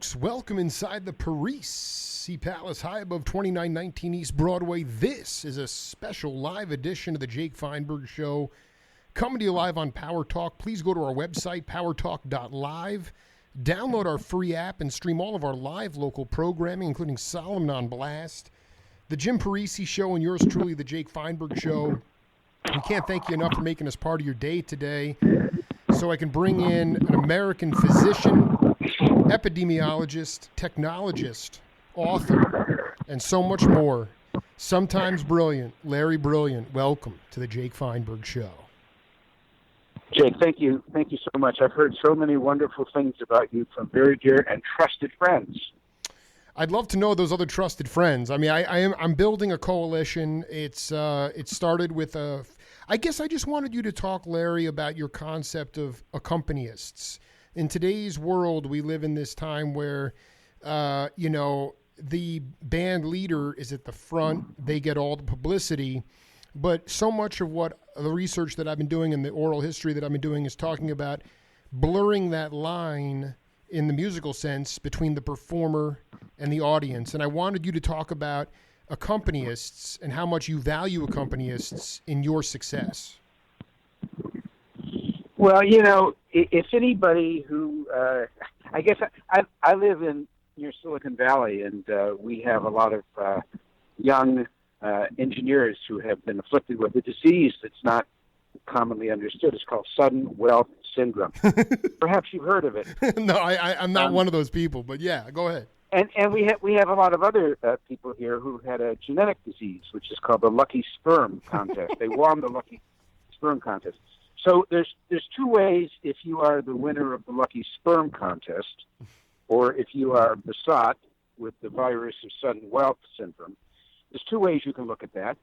folks. Welcome inside the Parisi Palace, high above 2919 East Broadway. This is a special live edition of the Jake Feinberg Show, coming to you live on Power Talk. Please go to our website, powertalk.live. Download our free app and stream all of our live local programming, including Solomon on Blast, the Jim Parisi Show, and yours truly, the Jake Feinberg Show. We can't thank you enough for making us part of your day today, so I can bring in an American physician, epidemiologist, technologist, author, and so much more. Sometimes brilliant, Larry Brilliant. Welcome to the Jake Feinberg Show. Jake, thank you. Thank you so much. I've heard so many wonderful things about you from very dear and trusted friends. I'd love to know those other trusted friends. I mean, I'm building a coalition. It started with I guess I just wanted you to talk, Larry, about your concept of accompanists. In today's world, we live in this time where, the band leader is at the front. They get all the publicity. But so much of what the research that I've been doing and the oral history that I've been doing is talking about blurring that line in the musical sense between the performer and the audience. And I wanted you to talk about accompanists and how much you value accompanists in your success. Well, if anybody who, I guess I live near Silicon Valley, and we have a lot of young engineers who have been afflicted with a disease that's not commonly understood. It's called sudden wealth syndrome. Perhaps you've heard of it. No, I'm not one of those people, but yeah, go ahead. And we have a lot of other people here who had a genetic disease, which is called the lucky sperm contest. They won the lucky sperm contest. So there's two ways if you are the winner of the lucky sperm contest, or if you are besought with the virus of sudden wealth syndrome. There's two ways you can look at that.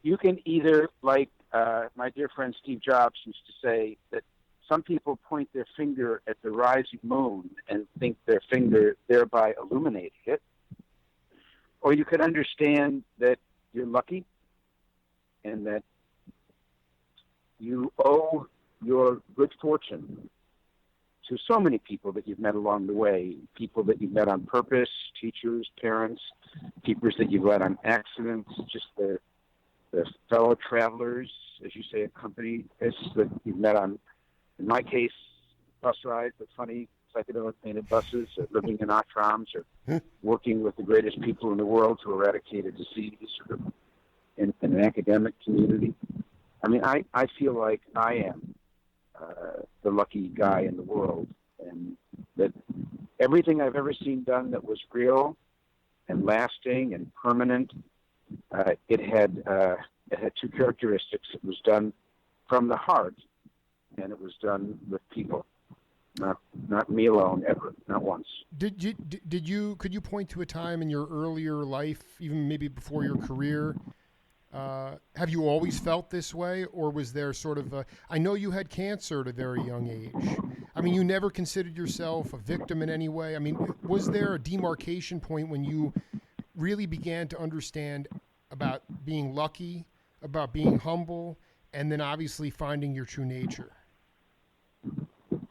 You can either, like my dear friend Steve Jobs used to say, that some people point their finger at the rising moon and think their finger thereby illuminated it. Or you could understand that you're lucky and that you owe your good fortune to so many people that you've met along the way, people that you've met on purpose, teachers, parents, people that you've met on accidents, just the fellow travelers, as you say, accompanists that you've met on, in my case, bus rides, but funny psychedelic-painted buses, or living in ashrams, or working with the greatest people in the world to eradicate a disease, or in an academic community. I mean, I feel like I am the lucky guy in the world, and that everything I've ever seen done that was real and lasting and permanent, it had two characteristics. It was done from the heart, and it was done with people, not me alone ever, not once. Could you point to a time in your earlier life, even maybe before your career? Have you always felt this way, or was there sort of I know you had cancer at a very young age. I mean, you never considered yourself a victim in any way. I mean, was there a demarcation point when you really began to understand about being lucky, about being humble, and then obviously finding your true nature?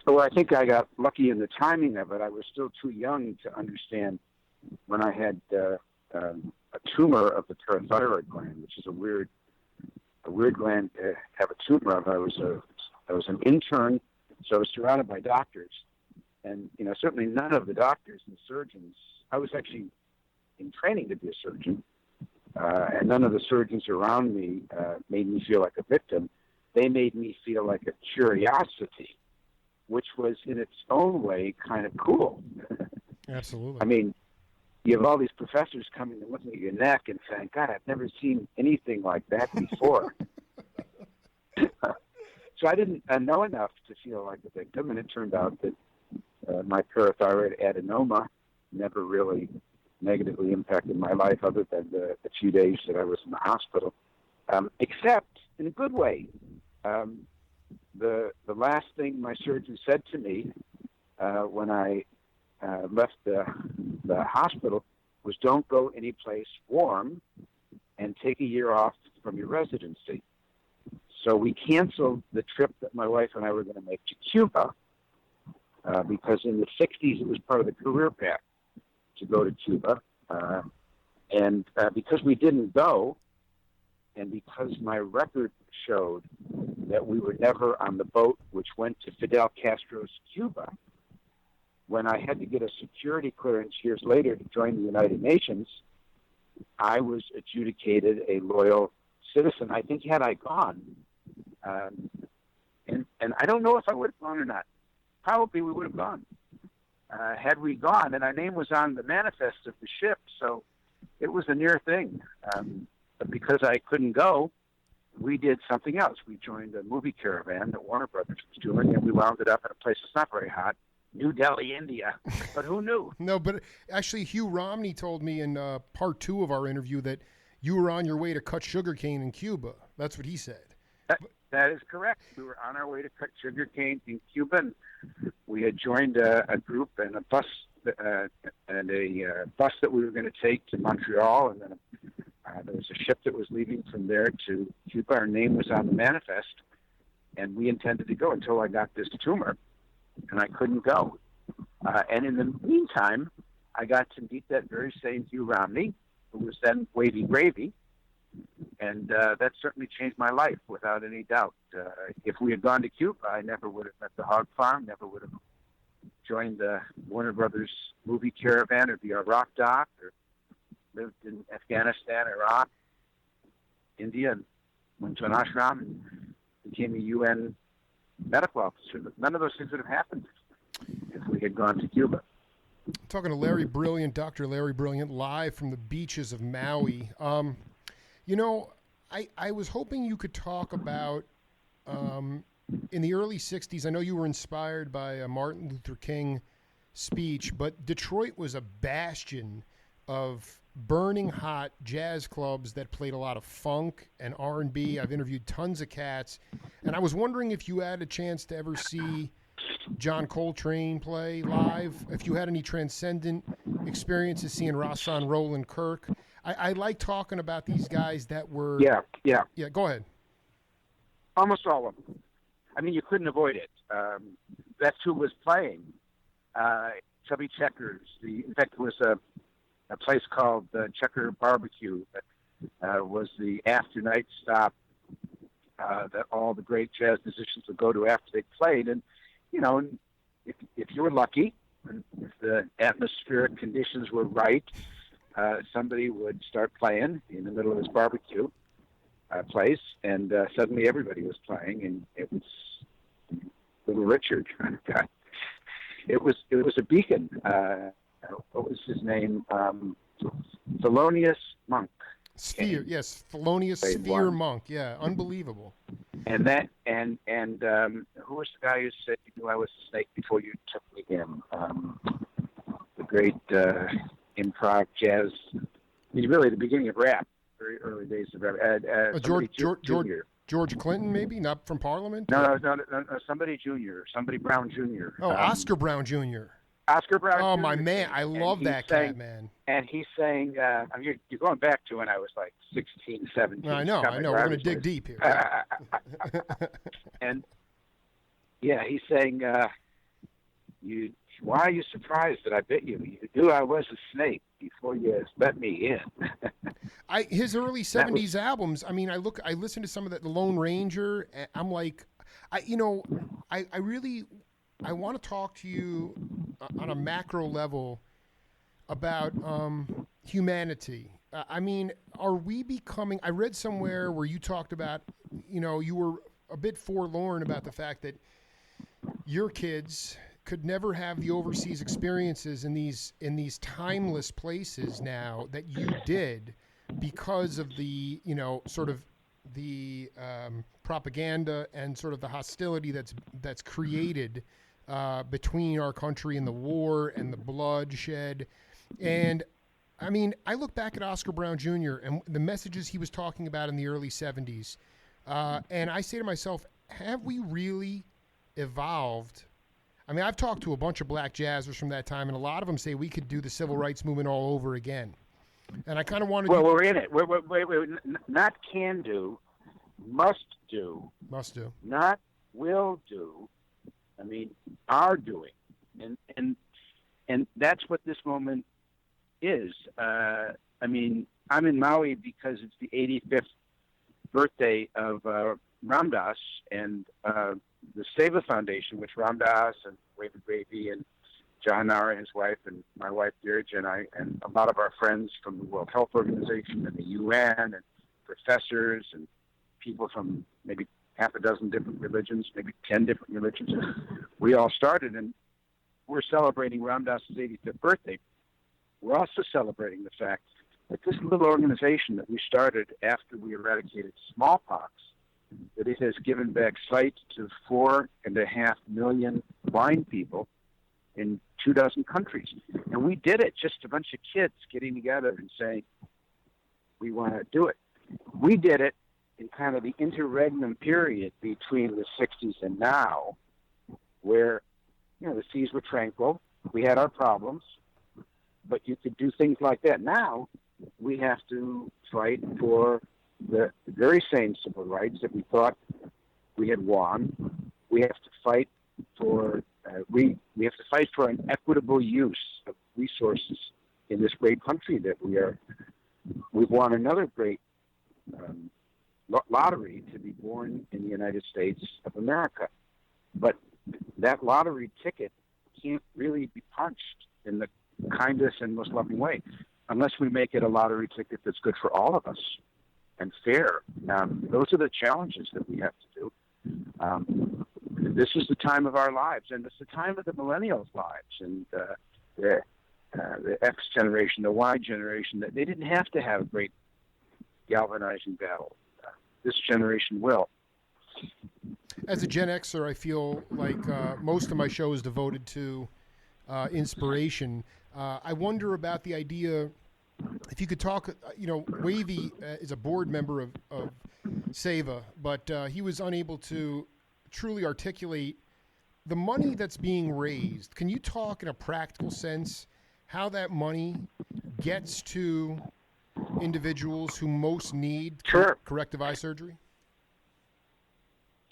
Well, I think I got lucky in the timing of it. I was still too young to understand when I had a tumor of the parathyroid gland, which is a weird gland to have a tumor of. I was an intern, so I was surrounded by doctors, and certainly none of the doctors and surgeons. I was actually in training to be a surgeon, and none of the surgeons around me made me feel like a victim. They made me feel like a curiosity, which was in its own way kind of cool. Absolutely. I mean, you have all these professors coming and looking at your neck and saying, God, I've never seen anything like that before. So I didn't know enough to feel like a victim, and it turned out that my parathyroid adenoma never really negatively impacted my life other than the few days that I was in the hospital, except in a good way. The last thing my surgeon said to me when I left the hospital was, don't go anyplace warm and take a year off from your residency. So we canceled the trip that my wife and I were going to make to Cuba because in the 60s it was part of the career path to go to Cuba. And because we didn't go, and because my record showed that we were never on the boat which went to Fidel Castro's Cuba, when I had to get a security clearance years later to join the United Nations, I was adjudicated a loyal citizen. I think had I gone, and I don't know if I would have gone or not. Probably we would have gone. Had we gone, and our name was on the manifest of the ship, so it was a near thing. But because I couldn't go, we did something else. We joined a movie caravan that Warner Brothers was doing, and we wound it up in a place that's not very hot, New Delhi, India. But who knew? No, but actually, Hugh Romney told me in part 2 of our interview that you were on your way to cut sugarcane in Cuba. That's what he said. That is correct. We were on our way to cut sugarcane in Cuba, and we had joined a group and a bus that we were going to take to Montreal, and then there was a ship that was leaving from there to Cuba. Our name was on the manifest, and we intended to go until I got this tumor, and I couldn't go. And in the meantime, I got to meet that very same Hugh Romney, who was then Wavy Gravy, and that certainly changed my life without any doubt. If we had gone to Cuba, I never would have met the hog farm, never would have joined the Warner Brothers movie caravan or the Iraq doc, or lived in Afghanistan, Iraq, India, and went to an ashram and became a UN medical officer. But none of those things would have happened if we had gone to Cuba. Talking to Larry Brilliant, Dr. Larry Brilliant, live from the beaches of Maui. You know, I was hoping you could talk about, in the early 60s, I know you were inspired by a Martin Luther King speech, but Detroit was a bastion of burning hot jazz clubs that played a lot of funk and R&B. I've interviewed tons of cats, and I was wondering if you had a chance to ever see John Coltrane play live, if you had any transcendent experiences seeing Rahsaan Roland Kirk. I like talking about these guys that were... Yeah, go ahead. Almost all of them. I mean, you couldn't avoid it. That's who was playing. Chubby Checkers. In fact, there was a place called Checker Barbecue that was the after night stop that all the great jazz musicians would go to after they played. And, you know, if you were lucky, and if the atmospheric conditions were right, somebody would start playing in the middle of this barbecue place, and suddenly everybody was playing, and it was Little Richard. It was a beacon. What was his name? Thelonious Monk. Sphere, yes, Thelonious Sphere Monk. Yeah, unbelievable. And that, and who was the guy who said, "You knew I was a snake before you took me in"? The great improv jazz. I mean, really, the beginning of rap, very early days of rap. George Clinton, maybe not from Parliament. No, somebody Jr., somebody Brown Jr. Oh, Oscar Brown Jr. Oscar Brown. Oh, Jr. my man, I love that cat, man. And he's saying, I mean, you're going back to when I was like 16, 17. I know. We're going to dig deep here. And yeah, he's saying, why are you surprised that I bit you? You knew I was a snake before you let me in. His early 70s albums, I mean, I listen to some of that, The Lone Ranger, and I'm like, I want to talk to you on a macro level about humanity. I mean, are we becoming, I read somewhere where you talked about, you know, you were a bit forlorn about the fact that your kids could never have the overseas experiences in these timeless places now that you did because of the, you know, sort of the propaganda and sort of the hostility that's created between our country and the war and the bloodshed. And I mean, I look back at Oscar Brown Jr. and the messages he was talking about in the early 70s, and I say to myself, have we really evolved? I mean, I've talked to a bunch of black jazzers from that time, and a lot of them say we could do the civil rights movement all over again. And I kind of wanted. Well, we're in it. We're not can do, must do. Must do. Not will do. I mean, are doing. And that's what this moment is. I mean, I'm in Maui because it's the 85th birthday of Ram Dass and the Seva Foundation, which Ram Dass and Wavy and Jahanara, his wife, and my wife Girija, and I, and a lot of our friends from the World Health Organization and the UN, and professors and people from maybe half a dozen different religions, maybe 10 different religions. We all started, and we're celebrating Ram Dass's 85th birthday. We're also celebrating the fact that this little organization that we started after we eradicated smallpox, that it has given back sight to 4.5 million blind people in 24 countries. And we did it, just a bunch of kids getting together and saying, we want to do it. We did it in kind of the interregnum period between the 60s and now, where, you know, the seas were tranquil. We had our problems, but you could do things like that. Now we have to fight for the very same civil rights that we thought we had won. We have to fight for we have to fight for an equitable use of resources in this great country that we've won another great lottery to be born in the United States of America. But that lottery ticket can't really be punched in the kindest and most loving way unless we make it a lottery ticket that's good for all of us and fair. Those are the challenges that we have to do. This is the time of our lives, and it's the time of the millennials' lives, and the X generation, the Y generation, that they didn't have to have a great galvanizing battle. This generation will. As a Gen Xer, I feel like most of my show is devoted to inspiration. I wonder about the idea, if you could talk, Wavy is a board member of Seva, but he was unable to truly articulate the money that's being raised. Can you talk in a practical sense how that money gets to individuals who most need corrective eye surgery?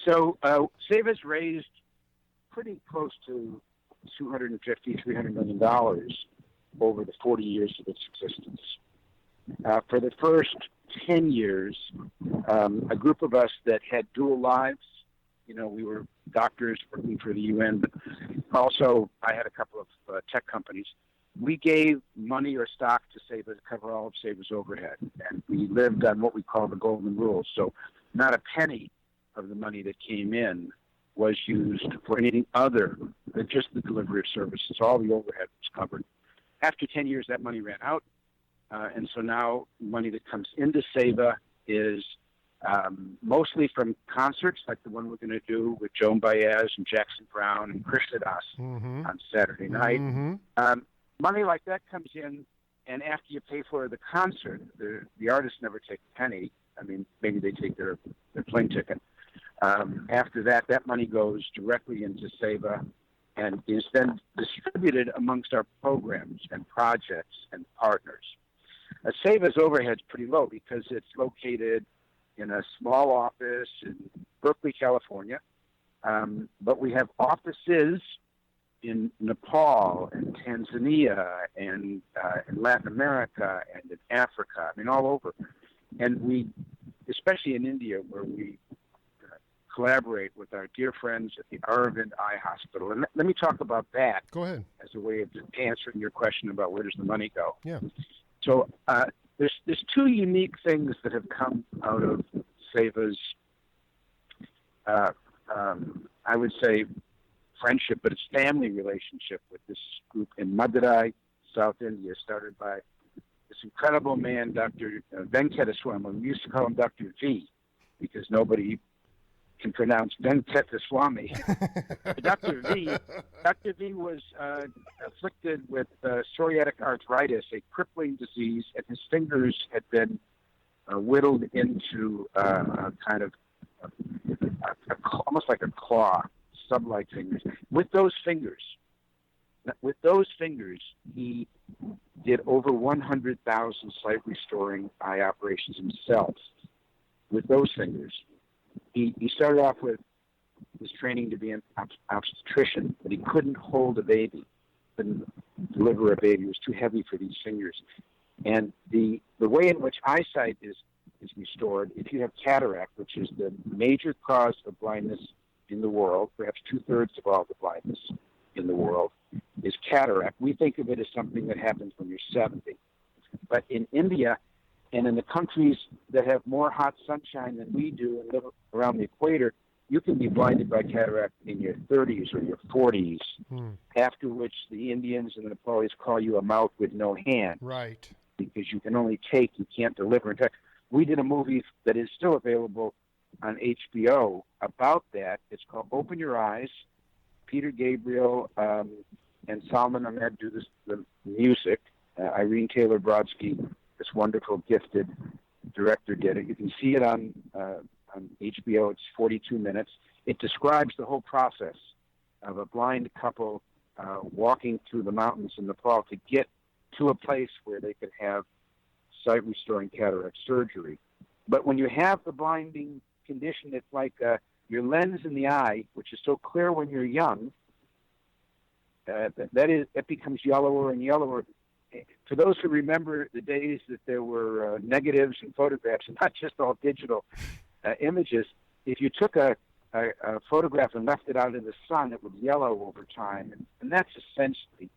So Seva's raised pretty close to $250, $300 million over the 40 years of its existence. For the first 10 years, a group of us that had dual lives, we were doctors working for the UN, but also I had a couple of tech companies. We gave money or stock to Seva to cover all of Seva's overhead, and we lived on what we call the golden rule. So not a penny of the money that came in was used for anything other than just the delivery of services. All the overhead was covered. After 10 years, that money ran out, and so now money that comes into Seva is mostly from concerts like the one we're going to do with Joan Baez and Jackson Brown and Krishna Das on Saturday night. Money like that comes in, and after you pay for the concert, the artists never take a penny. I mean, maybe they take their plane ticket. After that, that money goes directly into Seva and is then distributed amongst our programs and projects and partners. Seva's overhead is pretty low because it's located in a small office in Berkeley, California. But we have offices in Nepal and Tanzania and in Latin America and in Africa, I mean, all over. And we, especially in India, where we collaborate with our dear friends at the Aravind Eye Hospital. And let me talk about that. Go ahead. As a way of answering your question about where does the money go. Yeah. So there's two unique things that have come out of Seva's, I would say, friendship, but it's family relationship with this group in Madurai, South India, started by this incredible man, Dr. Venkataswamy. We used to call him Dr. V because nobody can pronounce Venkataswamy. Dr. V was afflicted with psoriatic arthritis, a crippling disease, and his fingers had been whittled into a kind of almost like a claw, stub-like fingers. With those fingers, he did over 100,000 sight restoring eye operations himself. With those fingers, he started off with was training to be an obstetrician, but he couldn't hold a baby, couldn't deliver a baby. It was too heavy for these fingers. And the way in which eyesight is restored, if you have cataract, which is the major cause of blindness in the world, perhaps 2/3 of all the blindness in the world is cataract. We think of it as something that happens when you're 70. But in India and in the countries that have more hot sunshine than we do and live around the equator, you can be blinded by cataract in your 30s or your 40s, after which the Indians and the Nepalis call you a mouth with no hand. Right. Because you can only take, you can't deliver. In fact, we did a movie that is still available on HBO about that. It's called Open Your Eyes. Peter Gabriel and Salman Ahmed do the music. Irene Taylor Brodsky, this wonderful, gifted director, did it. You can see it on HBO. It's 42 minutes. It describes the whole process of a blind couple walking through the mountains in Nepal to get to a place where they could have sight-restoring cataract surgery. But when you have the blinding condition, it's like your lens in the eye, which is so clear when you're young, it becomes yellower and yellower. For those who remember the days that there were negatives and photographs, and not just all digital images, if you took a photograph and left it out in the sun, it would yellow over time. And that's essentially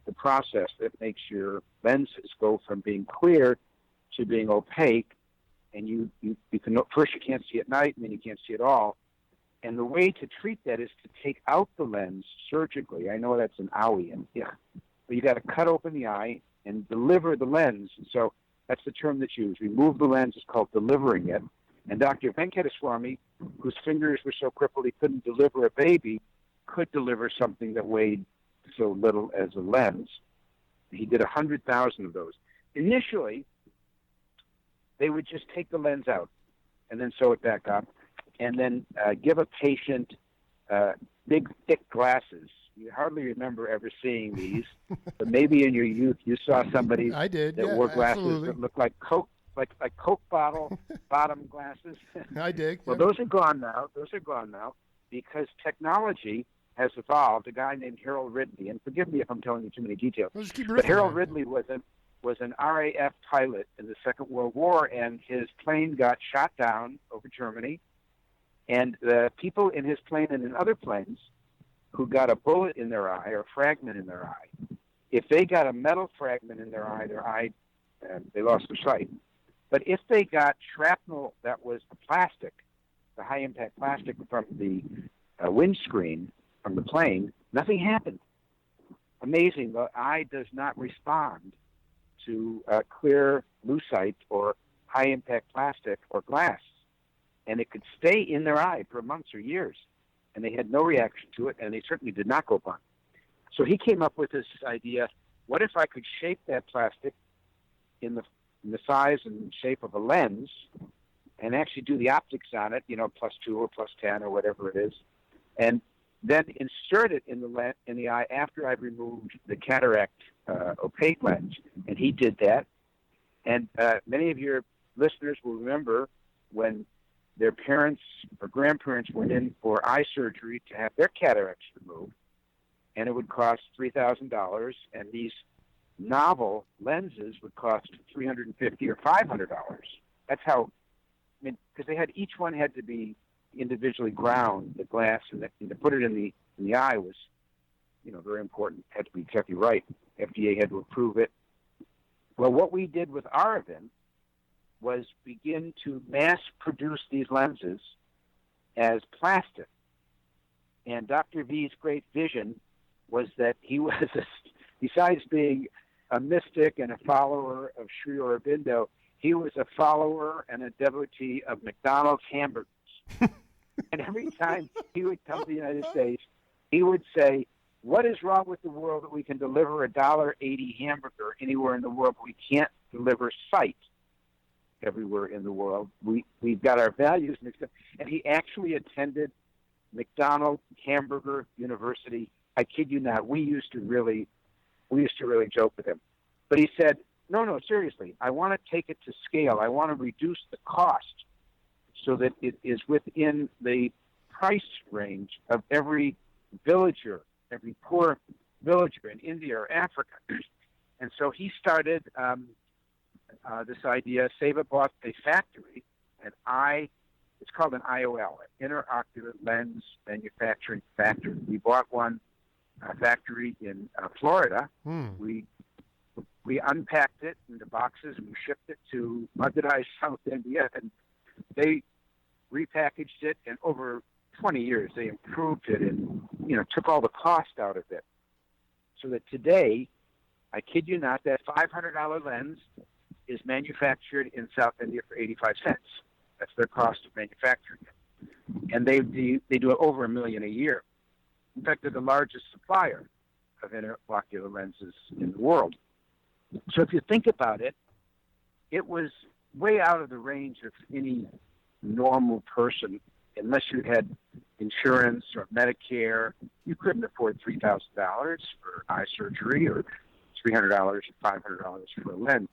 the process that makes your lenses go from being clear to being opaque. And you can, first you can't see at night, and then you can't see at all. And the way to treat that is to take out the lens surgically. I know that's an owie, but you got to cut open the eye and deliver the lens. And so that's the term that's used. Remove the lens is called delivering it. And Dr. Venkateswamy, whose fingers were so crippled he couldn't deliver a baby, could deliver something that weighed so little as a lens. He did 100,000 of those. Initially, they would just take the lens out and then sew it back up, and then give a patient big, thick glasses. You hardly remember ever seeing these, but maybe in your youth you saw somebody that wore glasses that looked like Coke, like Coke bottle bottom glasses. I did. Well, those are gone now. Because technology has evolved. A guy named Harold Ridley, and forgive me if I'm telling you too many details, but Harold Ridley was an RAF pilot in the Second World War, and his plane got shot down over Germany. And the people in his plane and in other planes who got a bullet in their eye or a fragment in their eye, if they got a metal fragment in their eye, they lost their sight. But if they got shrapnel that was the plastic, the high-impact plastic from the windscreen from the plane, nothing happened. Amazing. The eye does not respond to clear lucite or high-impact plastic or glass. And it could stay in their eye for months or years. And they had no reaction to it, and they certainly did not go blind. So he came up with this idea, what if I could shape that plastic in the size and shape of a lens and actually do the optics on it, +2 or +10 or whatever it is, and then insert it in the eye after I've removed the cataract opaque lens. And he did that. And many of your listeners will remember when their parents or grandparents went in for eye surgery to have their cataracts removed, and it would cost $3,000, and these novel lenses would cost $350 or $500. That's how, because they had, each one had to be individually ground, the glass, and to put it in the eye was, very important. It had to be exactly right. FDA had to approve it. Well, what we did with Aravind was begin to mass produce these lenses as plastic. And Dr. V's great vision was that he was, besides being a mystic and a follower of Sri Aurobindo, he was a follower and a devotee of McDonald's hamburgers. And every time he would come to the United States, he would say, what is wrong with the world that we can deliver a $1.80 hamburger anywhere in the world, but we can't deliver sight everywhere in the world? We've got our values mixed up. And he actually attended McDonald's Hamburger University. I kid you not. We used to really joke with him. But he said, no, seriously, I want to take it to scale. I want to reduce the cost so that it is within the price range of every villager, every poor villager in India or Africa. And so he started this idea. Seva bought a factory, it's called an IOL, an Interocular Lens Manufacturing Factory. We bought a factory in Florida. We unpacked it into boxes and we shipped it to Madurai, South India, and they repackaged it. And over 20 years, they improved it and took all the cost out of it, so that today, I kid you not, that $500 lens is manufactured in South India for 85 cents. That's their cost of manufacturing it, and they do over $1 million a year. In fact, they're the largest supplier of intraocular lenses in the world. So if you think about it, it was way out of the range of any normal person. Unless you had insurance or Medicare, you couldn't afford $3,000 for eye surgery or $300 or $500 for a lens.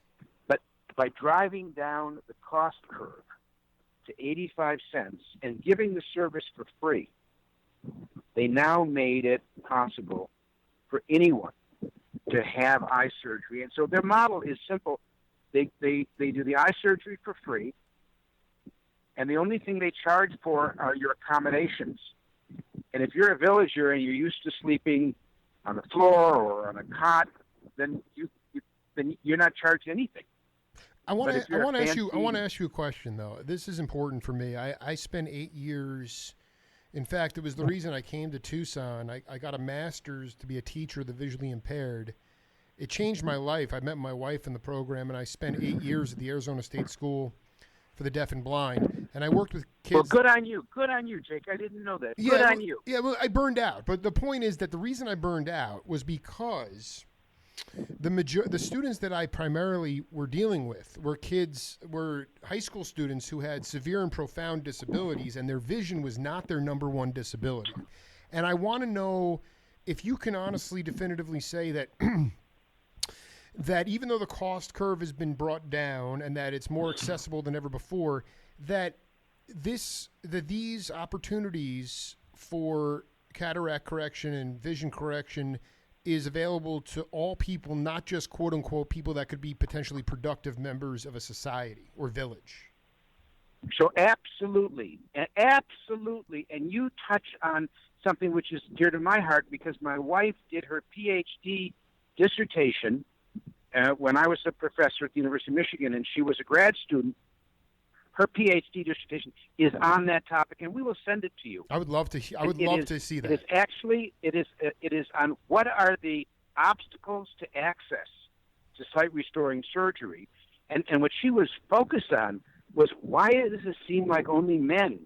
But by driving down the cost curve to 85 cents and giving the service for free, they now made it possible for anyone to have eye surgery. And so their model is simple. They do the eye surgery for free, and the only thing they charge for are your accommodations. And if you're a villager and you're used to sleeping on the floor or on a cot, then you're not charged anything. I want to ask you a question, though. This is important for me. I spent 8 years. In fact, it was the reason I came to Tucson. I got a master's to be a teacher of the visually impaired. It changed my life. I met my wife in the program, and I spent 8 years at the Arizona State School for the Deaf and Blind. And I worked with kids. Well, good on you. Good on you, Jake. I didn't know that. Good on you. Yeah, well, I burned out. But the point is that the reason I burned out was because the students that I primarily were dealing with were high school students who had severe and profound disabilities, and their vision was not their number one disability. And I want to know if you can honestly, definitively say that that even though the cost curve has been brought down and that it's more accessible than ever before, that these opportunities for cataract correction and vision correction is available to all people, not just quote unquote people that could be potentially productive members of a society or village. So absolutely. And you touch on something which is dear to my heart, because my wife did her PhD dissertation when I was a professor at the University of Michigan, and she was a grad student. Her PhD dissertation is on that topic, and we will send it to you. I would love to. I would love to see that. It is on what are the obstacles to access to sight restoring surgery, and what she was focused on was why does it seem like only men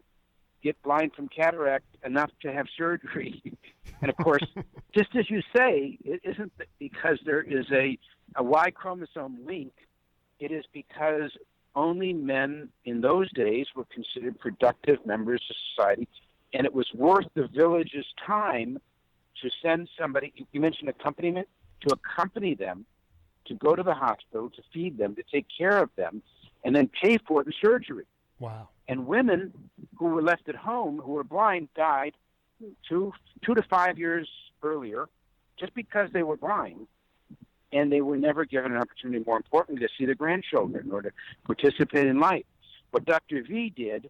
get blind from cataract enough to have surgery? And of course, just as you say, it isn't because there is a Y chromosome link. It is because only men in those days were considered productive members of society, and it was worth the village's time to send somebody, you mentioned accompaniment, to accompany them, to go to the hospital, to feed them, to take care of them, and then pay for the surgery. Wow. And women who were left at home, who were blind, died 2 to 5 years earlier just because they were blind. And they were never given an opportunity, more importantly, to see their grandchildren or to participate in life. What Dr. V did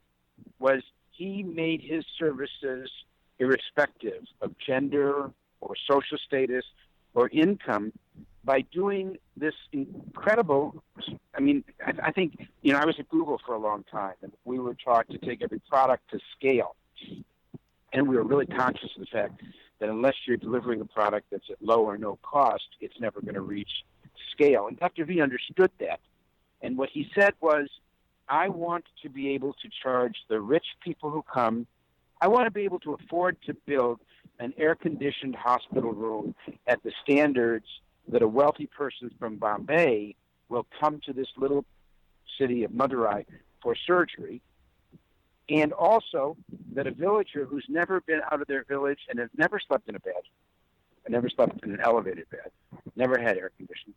was he made his services irrespective of gender or social status or income by doing this incredible, I think, I was at Google for a long time, and we were taught to take every product to scale. And we were really conscious of the fact that unless you're delivering a product that's at low or no cost, it's never going to reach scale. And Dr. V understood that. And what he said was, I want to be able to charge the rich people who come. I want to be able to afford to build an air-conditioned hospital room at the standards that a wealthy person from Bombay will come to this little city of Madurai for surgery. And also that a villager who's never been out of their village and has never slept in a bed, and never slept in an elevated bed, never had air conditioning,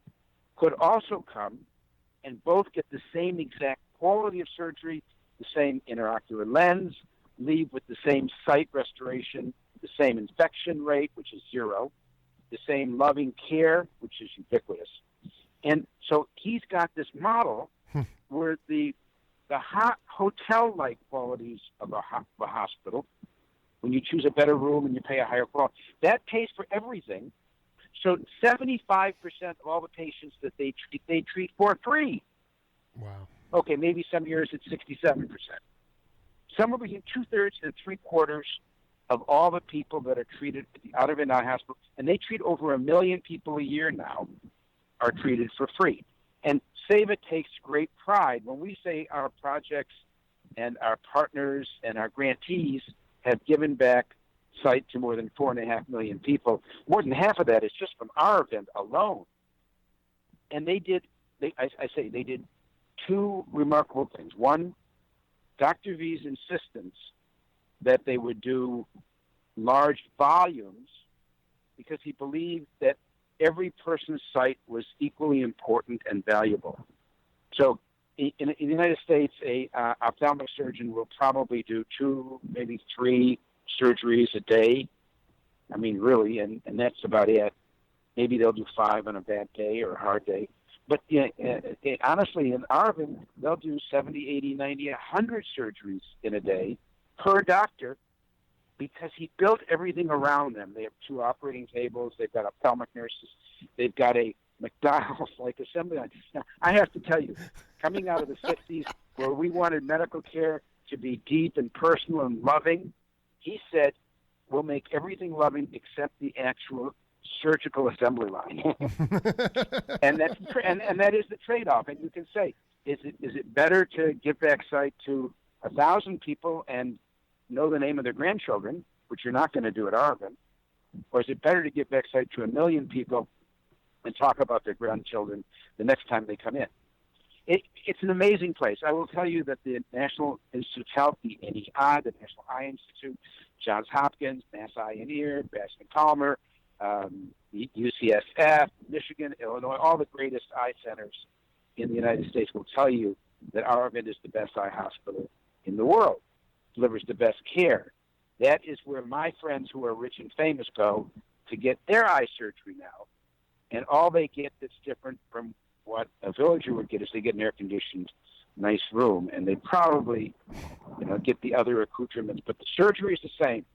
could also come and both get the same exact quality of surgery, the same intraocular lens, leave with the same site restoration, the same infection rate, which is 0, the same loving care, which is ubiquitous. And so he's got this model where the hotel-like qualities of a hospital, when you choose a better room and you pay a higher quality, that pays for everything. So 75% of all the patients that they treat for free. Wow. Okay, maybe some years it's 67%. Somewhere between 2/3 and 3/4 of all the people that are treated at the out of and out hospital, and they treat over 1 million people a year now, are treated for free. And SAVA takes great pride when we say our projects and our partners and our grantees have given back sight to more than 4.5 million people. More than half of that is just from our event alone. And they did 2 remarkable things. One, Dr. V's insistence that they would do large volumes because he believed that every person's site was equally important and valuable. So in the United States, a ophthalmic surgeon will probably do 2, maybe 3 surgeries a day. I mean, really, and that's about it. Maybe they'll do 5 on a bad day or a hard day. But honestly, in Arvin, they'll do 70, 80, 90, 100 surgeries in a day per doctor because he built everything around them. They have 2 operating tables. They've got ophthalmic nurses. They've got a McDonald's-like assembly line. Now, I have to tell you, coming out of the 60s where we wanted medical care to be deep and personal and loving, he said, we'll make everything loving except the actual surgical assembly line. and that is the trade-off. And you can say, is it better to give back sight to 1,000 people and know the name of their grandchildren, which you're not going to do at Arvin, or is it better to give back sight to 1 million people and talk about their grandchildren the next time they come in? It's an amazing place. I will tell you that the National Institute of Health, the NEI, the National Eye Institute, Johns Hopkins, Mass Eye and Ear, Bascom Palmer, UCSF, Michigan, Illinois, all the greatest eye centers in the United States will tell you that Arvin is the best eye hospital in the world, delivers the best care. That is where my friends who are rich and famous go to get their eye surgery now. And all they get that's different from what a villager would get is they get an air-conditioned, nice room, and they probably, get the other accoutrements. But the surgery is the same.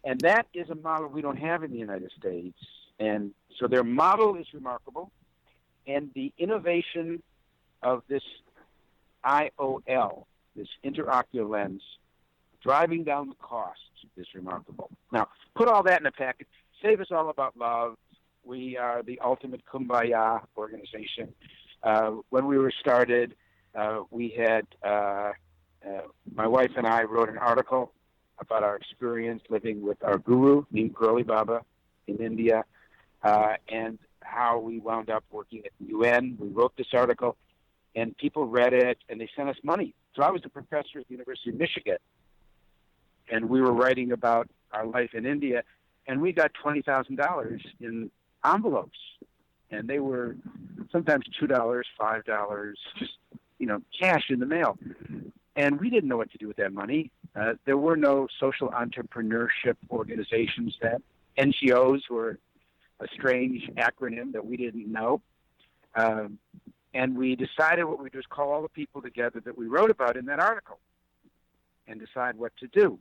And that is a model we don't have in the United States. And so their model is remarkable. And the innovation of this IOL, this interocular lens, driving down the cost is remarkable. Now, put all that in a package. SAVE is all about love. We are the ultimate kumbaya organization. When we were started, we had my wife and I wrote an article about our experience living with our guru, named Girly Baba, in India, and how we wound up working at the UN. We wrote this article, and people read it, and they sent us money. So I was a professor at the University of Michigan, and we were writing about our life in India, and we got $20,000 in envelopes, and they were sometimes $2, $5, just cash in the mail. And we didn't know what to do with that money. There were no social entrepreneurship organizations. That NGOs were a strange acronym that we didn't know. And we decided what we do is call all the people together that we wrote about in that article and decide what to do.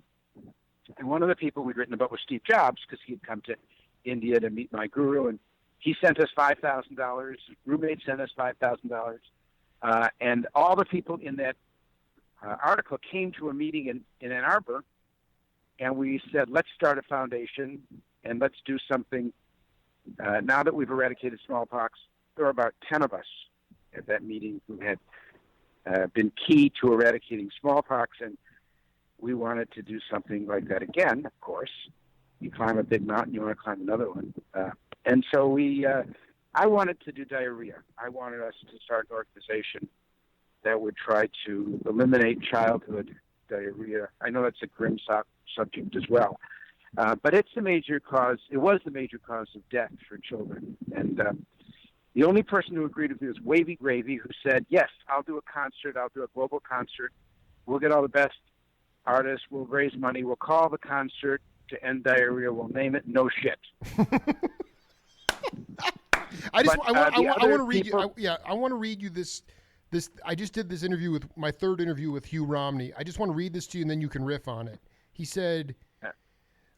And one of the people we'd written about was Steve Jobs, because he had come to India to meet my guru, and he sent us $5,000. Roommate sent us $5,000. And all the people in that article came to a meeting in Ann Arbor, and we said, let's start a foundation and let's do something. Now that we've eradicated smallpox, there were about 10 of us at that meeting who had been key to eradicating smallpox, and we wanted to do something like that again, of course. You climb a big mountain, you want to climb another one. And so I wanted to do diarrhea. I wanted us to start an organization that would try to eliminate childhood diarrhea. I know that's a grim subject as well. But it's the major cause. It was the major cause of death for children. And the only person who agreed with me was Wavy, who said, yes, I'll do a concert. I'll do a global concert. We'll get all the best artists. We'll raise money. We'll call the concert to end diarrhea. We'll name it No Shit. I want to read people, you. I want to read you this. I just did this interview with my third interview with Hugh Romney. I just want to read this to you, and then you can riff on it. He said,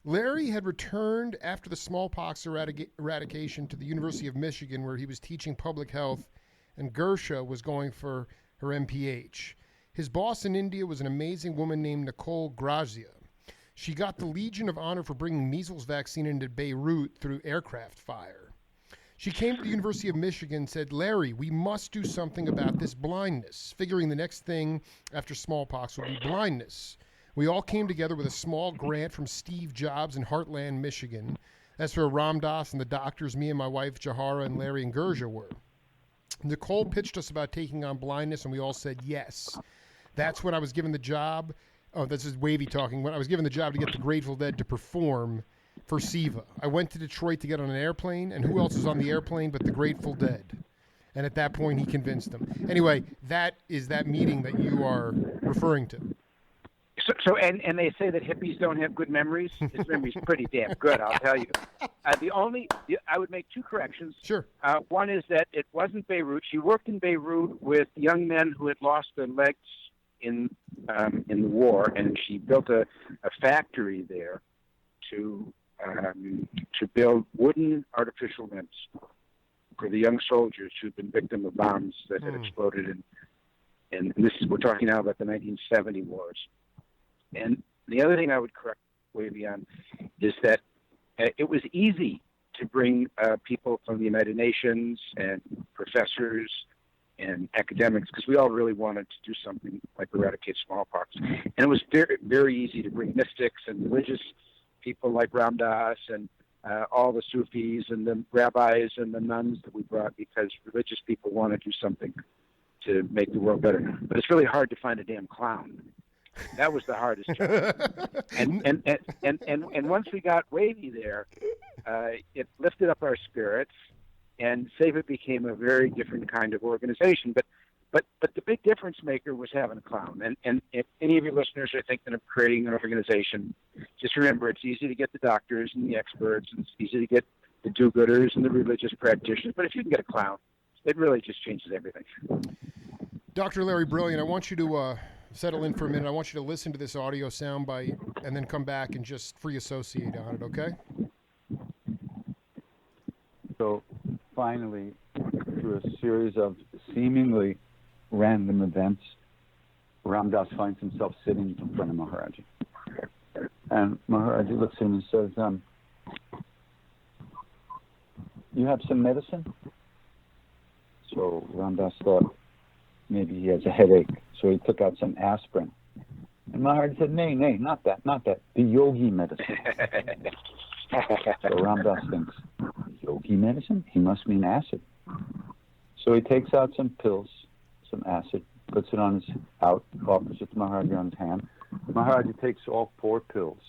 Larry had returned after the smallpox eradication to the University of Michigan, where he was teaching public health, and Girija was going for her MPH. His boss in India was an amazing woman named Nicole Grazia. She got the Legion of Honor for bringing measles vaccine into Beirut through aircraft fire. She came to the University of Michigan and said, Larry, we must do something about this blindness, figuring the next thing after smallpox would be blindness. We all came together with a small grant from Steve Jobs in Heartland, Michigan. That's where Ram Dass and the doctors, me and my wife, Jahara, and Larry and Girija were. Nicole pitched us about taking on blindness, and we all said yes. That's when I was given the job. Oh, this is Wavy talking. When I was given the job to get the Grateful Dead to perform for SIVA. I went to Detroit to get on an airplane, and who else was on the airplane but the Grateful Dead? And at that point, he convinced them. Anyway, that is that meeting that you are referring to. And they say that hippies don't have good memories. His memory's pretty damn good, I'll tell you. I would make two corrections. Sure. One is that it wasn't Beirut. She worked in Beirut with young men who had lost their legs in the war, and she built a factory there to build wooden artificial limbs for the young soldiers who'd been victim of bombs that had exploded and we're talking now about the 1970 wars. And the other thing I would correct Wavy on is that it was easy to bring people from the United Nations and professors and academics, because we all really wanted to do something like eradicate smallpox. And it was very, very easy to bring mystics and religious people like Ram Dass and all the Sufis and the rabbis and the nuns that we brought, because religious people want to do something to make the world better. But it's really hard to find a damn clown. That was the hardest job. And once we got Wavy there, it lifted up our spirits, and Save It became a very different kind of organization. But the big difference maker was having a clown. And if any of your listeners are thinking of creating an organization, just remember it's easy to get the doctors and the experts, and it's easy to get the do-gooders and the religious practitioners. But if you can get a clown, it really just changes everything. Dr. Larry Brilliant, I want you to settle in for a minute. I want you to listen to this audio soundbite and then come back and just free associate on it, okay? So finally, through a series of seemingly random events, Ram Dass finds himself sitting in front of Maharaji. And Maharaji looks at him and says, you have some medicine? So Ram Dass thought maybe he has a headache. So he took out some aspirin. And Maharaji said, nay, not that. The yogi medicine. So Ram Dass thinks, yogi medicine? He must mean acid. So he takes out some pills, some acid, puts it on his offers it to Maharaji on his hand. Maharaji takes all 4 pills.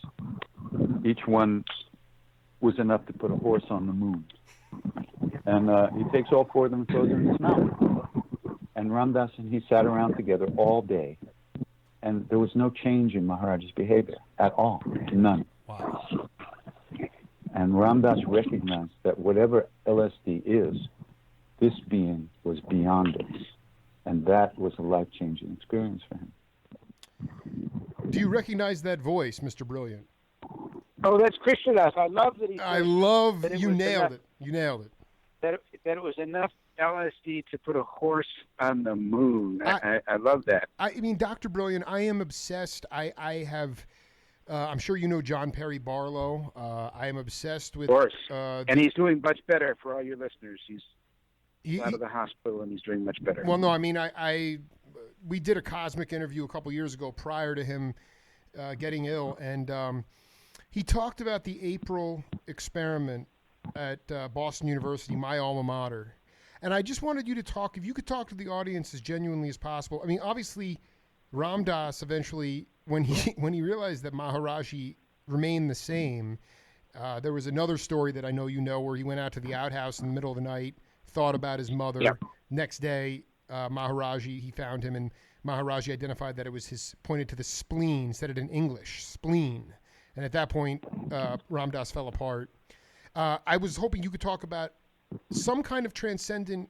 Each one was enough to put a horse on the moon. And he takes all 4 of them and throws them in his mouth. And Ram Dass and he sat around together all day. And there was no change in Maharaji's behavior at all. None. Wow. And Ram Dass recognized that whatever LSD is, this being was beyond it. And that was a life-changing experience for him. Do you recognize that voice, Mr. Brilliant? Oh, that's Krishna Das. I love that he. I love that you nailed it. You nailed it. That it was enough LSD to put a horse on the moon. I love that. I mean, Dr. Brilliant, I am obsessed. I have. I'm sure you know John Perry Barlow. I am obsessed with. Of course. And he's doing much better for all your listeners. He's out of the hospital and he's doing much better. Well, no, I mean, we did a Cosmic interview a couple years ago prior to him getting ill, and he talked about the April experiment at Boston University, my alma mater. And I just wanted you to talk, if you could talk to the audience as genuinely as possible. I mean, obviously, Ram Dass eventually, when he realized that Maharaji remained the same, there was another story that I know you know where he went out to the outhouse in the middle of the night, thought about his mother. Yep. Next day, Maharaji, he found him, and Maharaji identified that it was pointed to the spleen, said it in English, spleen. And at that point, Ram Dass fell apart. I was hoping you could talk about some kind of transcendent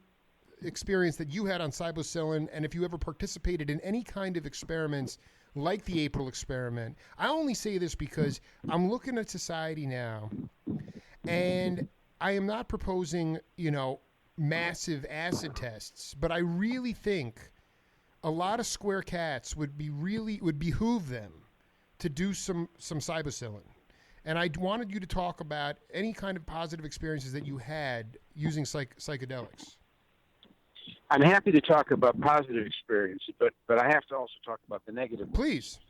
experience that you had on psilocybin, and if you ever participated in any kind of experiments like the April experiment. I only say this because I'm looking at society now, and I am not proposing, massive acid tests, but I really think a lot of square cats would behoove them to do some psilocybin. And I wanted you to talk about any kind of positive experiences that you had using psychedelics. I'm happy to talk about positive experiences, but I have to also talk about the negative ones. Please.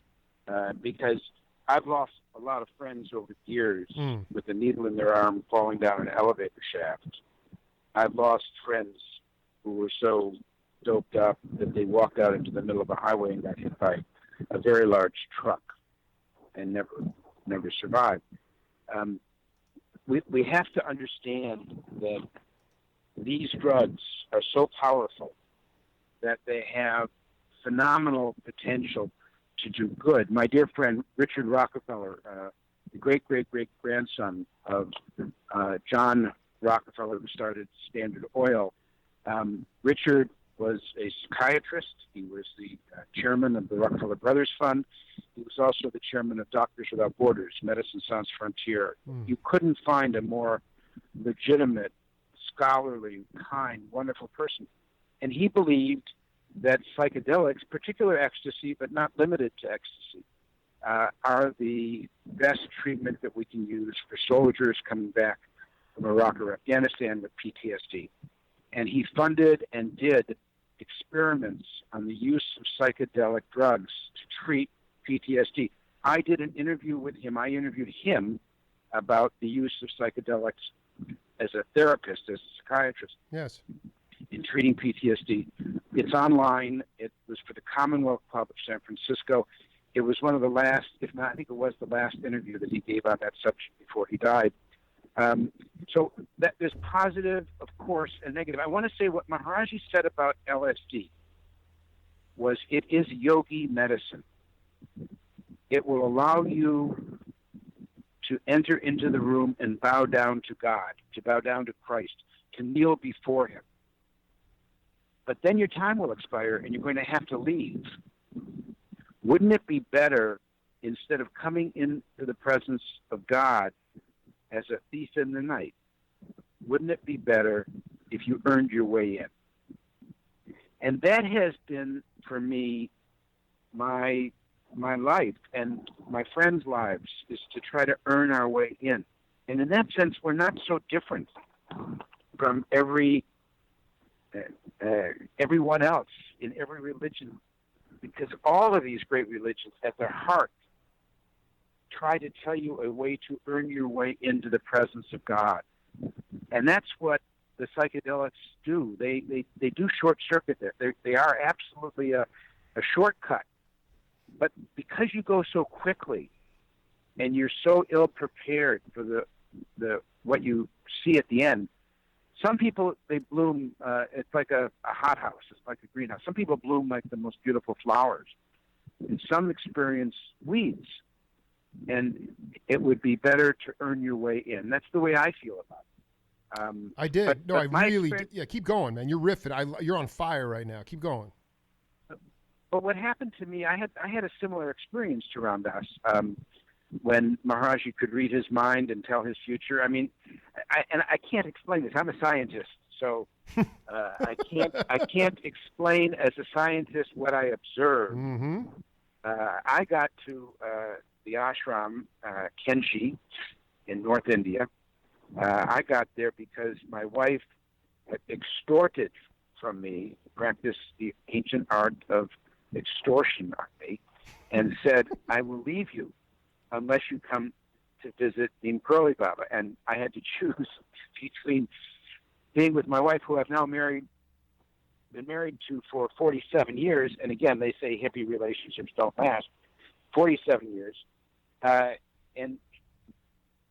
Because I've lost a lot of friends over the years with a needle in their arm falling down an elevator shaft. I've lost friends who were so doped up that they walked out into the middle of a highway and got hit by a very large truck and never survived. We have to understand that these drugs are so powerful that they have phenomenal potential to do good. My dear friend Richard Rockefeller, the great-great-great-grandson of John Rockefeller, who started Standard Oil, Richard was a psychiatrist. He was the chairman of the Rockefeller Brothers Fund. He was also the chairman of Doctors Without Borders, Medicine Sans Frontier. You couldn't find a more legitimate, scholarly, kind, wonderful person. And he believed that psychedelics, particular ecstasy, but not limited to ecstasy, are the best treatment that we can use for soldiers coming back from Iraq or Afghanistan with PTSD. And he funded and did experiments on the use of psychedelic drugs to treat PTSD. I did an interview with him. I interviewed him about the use of psychedelics as a therapist, as a psychiatrist. Yes. In treating PTSD. It's online. It was for the Commonwealth Club of San Francisco. It was one of the last, if not, I think it was the last interview that he gave on that subject before he died. So that there's positive, of course, and negative. I want to say what Maharaji said about LSD was it is yogi medicine. It will allow you to enter into the room and bow down to God, to bow down to Christ, to kneel before him. But then your time will expire and you're going to have to leave. Wouldn't it be better, instead of coming into the presence of God as a thief in the night, wouldn't it be better if you earned your way in? And that has been, for me, my life and my friends' lives, is to try to earn our way in. And in that sense, we're not so different from everyone else in every religion, because all of these great religions at their heart try to tell you a way to earn your way into the presence of God. And that's what the psychedelics do. They do short circuit there. They are absolutely a shortcut. But because you go so quickly and you're so ill prepared for the what you see at the end, some people, they bloom, it's like a hothouse, it's like a greenhouse. Some people bloom like the most beautiful flowers. And some experience weeds. And it would be better to earn your way in. That's the way I feel about it. I did. I really did. Yeah, keep going, man. You're riffing. You're on fire right now. Keep going. But what happened to me, I had a similar experience to Ram Dass. When Maharaji could read his mind and tell his future. I mean, I can't explain this. I'm a scientist, so I can't explain as a scientist what I observed. Mm-hmm. I got to the ashram, Kenji, in North India. I got there because my wife had extorted from me, practiced the ancient art of extortion on me, and said, I will leave you unless you come to visit Neem Karoli Baba. And I had to choose between being with my wife, who I've now been married to for 47 years, and again, they say hippie relationships don't last, 47 years, and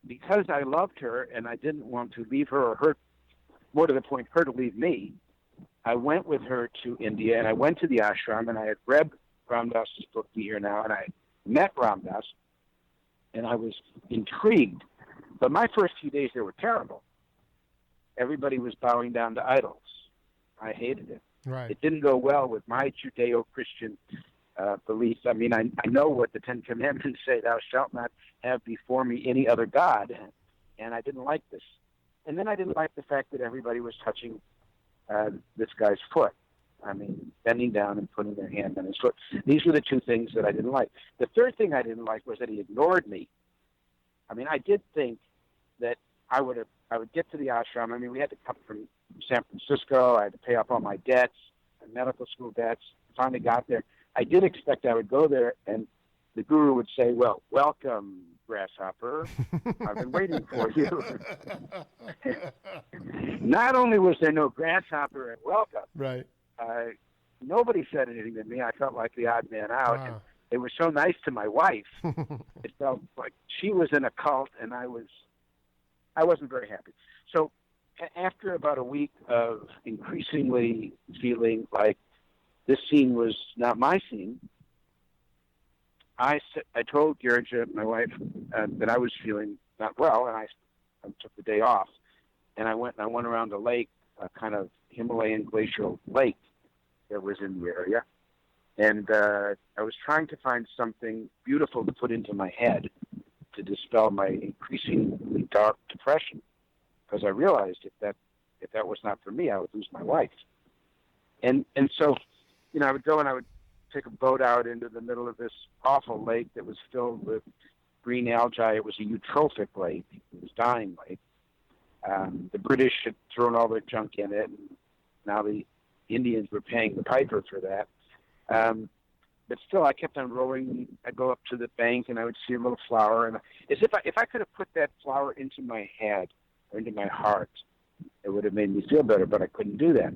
because I loved her and I didn't want to leave her, or her, more to the point, her to leave me, I went with her to India, and I went to the ashram, and I had read Ram Dass's book, Be Here Now, and I met Ram Dass, and I was intrigued. But my first few days there were terrible. Everybody was bowing down to idols. I hated it. Right. It didn't go well with my Judeo-Christian beliefs. I mean, I know what the Ten Commandments say, thou shalt not have before me any other God, and I didn't like this. And then I didn't like the fact that everybody was touching this guy's foot. I mean, bending down and putting their hand on his foot. These were the two things that I didn't like. The third thing I didn't like was that he ignored me. I mean, I did think that I would get to the ashram. I mean, we had to come from San Francisco. I had to pay off all my debts, my medical school debts. Finally got there. I did expect I would go there, and the guru would say, well, welcome, grasshopper. I've been waiting for you. Not only was there no grasshopper and welcome, Right. Nobody said anything to me. I felt like the odd man out. Wow. And they were so nice to my wife. It felt like she was in a cult, and I wasn't very happy. So after about a week of increasingly feeling like this scene was not my scene, I told Girija, my wife, that I was feeling not well, and I took the day off. And I went around a lake, a kind of Himalayan glacial lake that was in the area. And I was trying to find something beautiful to put into my head to dispel my increasingly dark depression, because I realized if that was not for me, I would lose my wife. And so, I would go and I would take a boat out into the middle of this awful lake that was filled with green algae. It was a eutrophic lake. It was a dying lake. The British had thrown all their junk in it, and now the Indians were paying the piper for that. But still, I kept on rowing. I'd go up to the bank, and I would see a little flower. And as if I could have put that flower into my head or into my heart, it would have made me feel better, but I couldn't do that.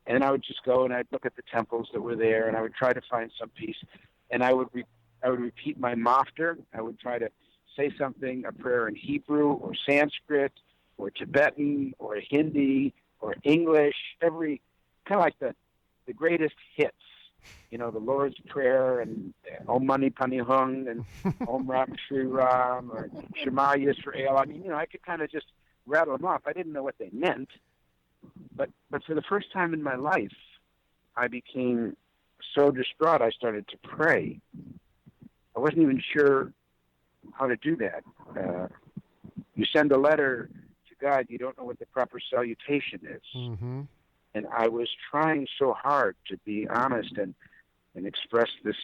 And I would just go, and I'd look at the temples that were there, and I would try to find some peace. And I would repeat my mafter. I would try to say something, a prayer in Hebrew or Sanskrit or Tibetan or Hindi or English, every kind of like the greatest hits. The Lord's Prayer and Om Mani Padme Hung and Om Ram Shri Ram or Shema Yisrael. I mean, I could kind of just rattle them off. I didn't know what they meant, but for the first time in my life, I became so distraught I started to pray. I wasn't even sure how to do that. You send a letter to God, you don't know what the proper salutation is. Mm-hmm. And I was trying so hard to be honest and express this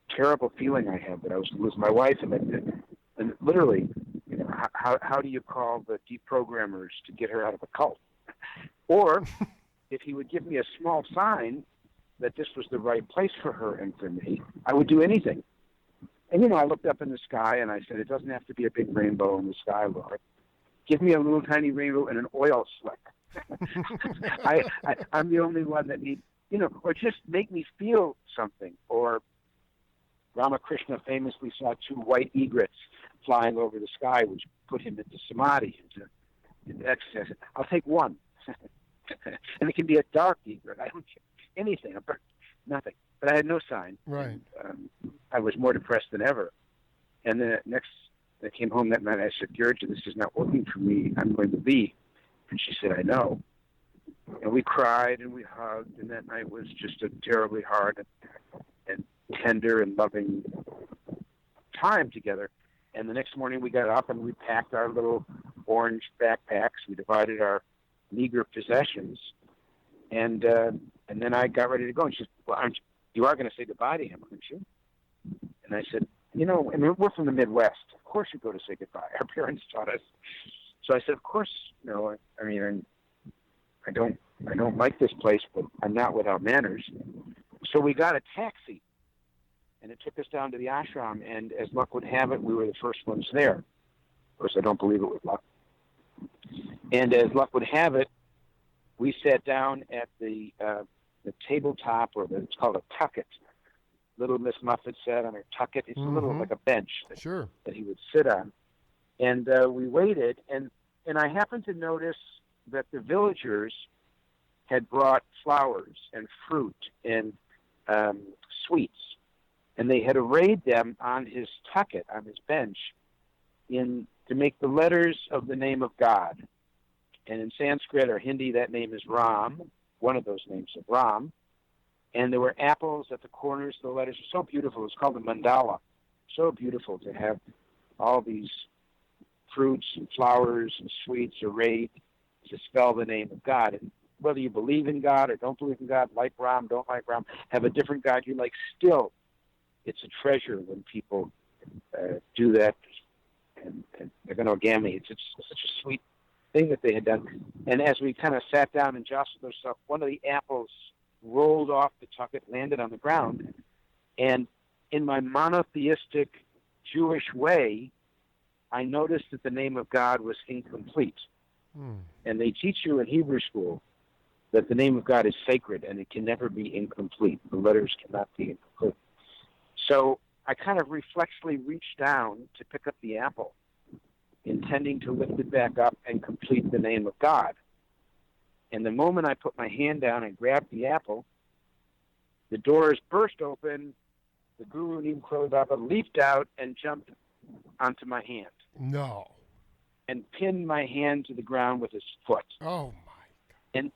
terrible feeling I had that I was going to lose my wife. And literally, how do you call the deprogrammers to get her out of a cult? Or if he would give me a small sign that this was the right place for her and for me, I would do anything. And, I looked up in the sky and I said, it doesn't have to be a big rainbow in the sky, Lord. Give me a little tiny rainbow and an oil slick. I'm the only one that needs, or just make me feel something. Or Ramakrishna famously saw two white egrets flying over the sky, which put him into samadhi, into ecstasy. I'll take one. And it can be a dark egret. I don't care. Anything. Nothing. But I had no sign. Right. I was more depressed than ever. And then I came home that night. I said, Girija, this is not working for me. I'm going to leave. And she said, I know. And we cried and we hugged, and that night was just a terribly hard and tender and loving time together. And the next morning we got up and we packed our little orange backpacks. We divided our meager possessions, and then I got ready to go. And she said, well, you are going to say goodbye to him, aren't you? And I said, we're from the Midwest. Of course you go to say goodbye. Our parents taught us. So I said, of course, I don't like this place, but I'm not without manners. So we got a taxi, and it took us down to the ashram, and as luck would have it, we were the first ones there. Of course, I don't believe it was luck. And as luck would have it, we sat down at the tabletop, it's called a tucket. Little Miss Muffet sat on her tucket. It's a little like a bench that he would sit on. And we waited, and I happened to notice that the villagers had brought flowers and fruit and sweets, and they had arrayed them on his tucket, on his bench, to make the letters of the name of God. And in Sanskrit or Hindi, that name is Ram, one of those names of Ram. And there were apples at the corners of the letters. It was so beautiful. It's called the mandala. So beautiful to have all these fruits and flowers and sweets arrayed to spell the name of God. And whether you believe in God or don't believe in God, like Ram, don't like Ram, have a different God you like, still, it's a treasure when people do that. And they're going to origami. It's such a sweet thing that they had done. And as we kind of sat down and jostled ourselves, one of the apples rolled off the tucket, landed on the ground, and in my monotheistic Jewish way, I noticed that the name of God was incomplete. And they teach you in Hebrew school that the name of God is sacred and it can never be incomplete. The letters cannot be incomplete. So I kind of reflexively reached down to pick up the apple, intending to lift it back up and complete the name of God. And the moment I put my hand down and grabbed the apple, the doors burst open, the Guru Neem Baba leaped out and jumped onto my hand. No. And pinned my hand to the ground with his foot. Oh, my God. And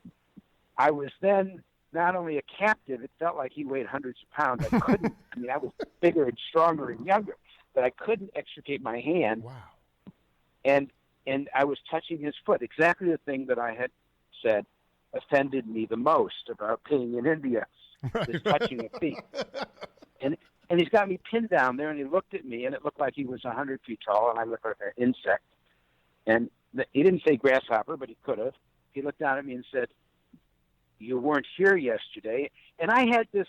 I was then not only a captive, it felt like he weighed hundreds of pounds. I couldn't, I was bigger and stronger and younger, but I couldn't extricate my hand. Wow. And I was touching his foot, exactly the thing that I had said offended me the most about being in India, is touching a feet. And he's got me pinned down there, and he looked at me, and it looked like he was 100 feet tall, and I looked like an insect. And he didn't say grasshopper, but he could have. He looked down at me and said, "You weren't here yesterday." And I had this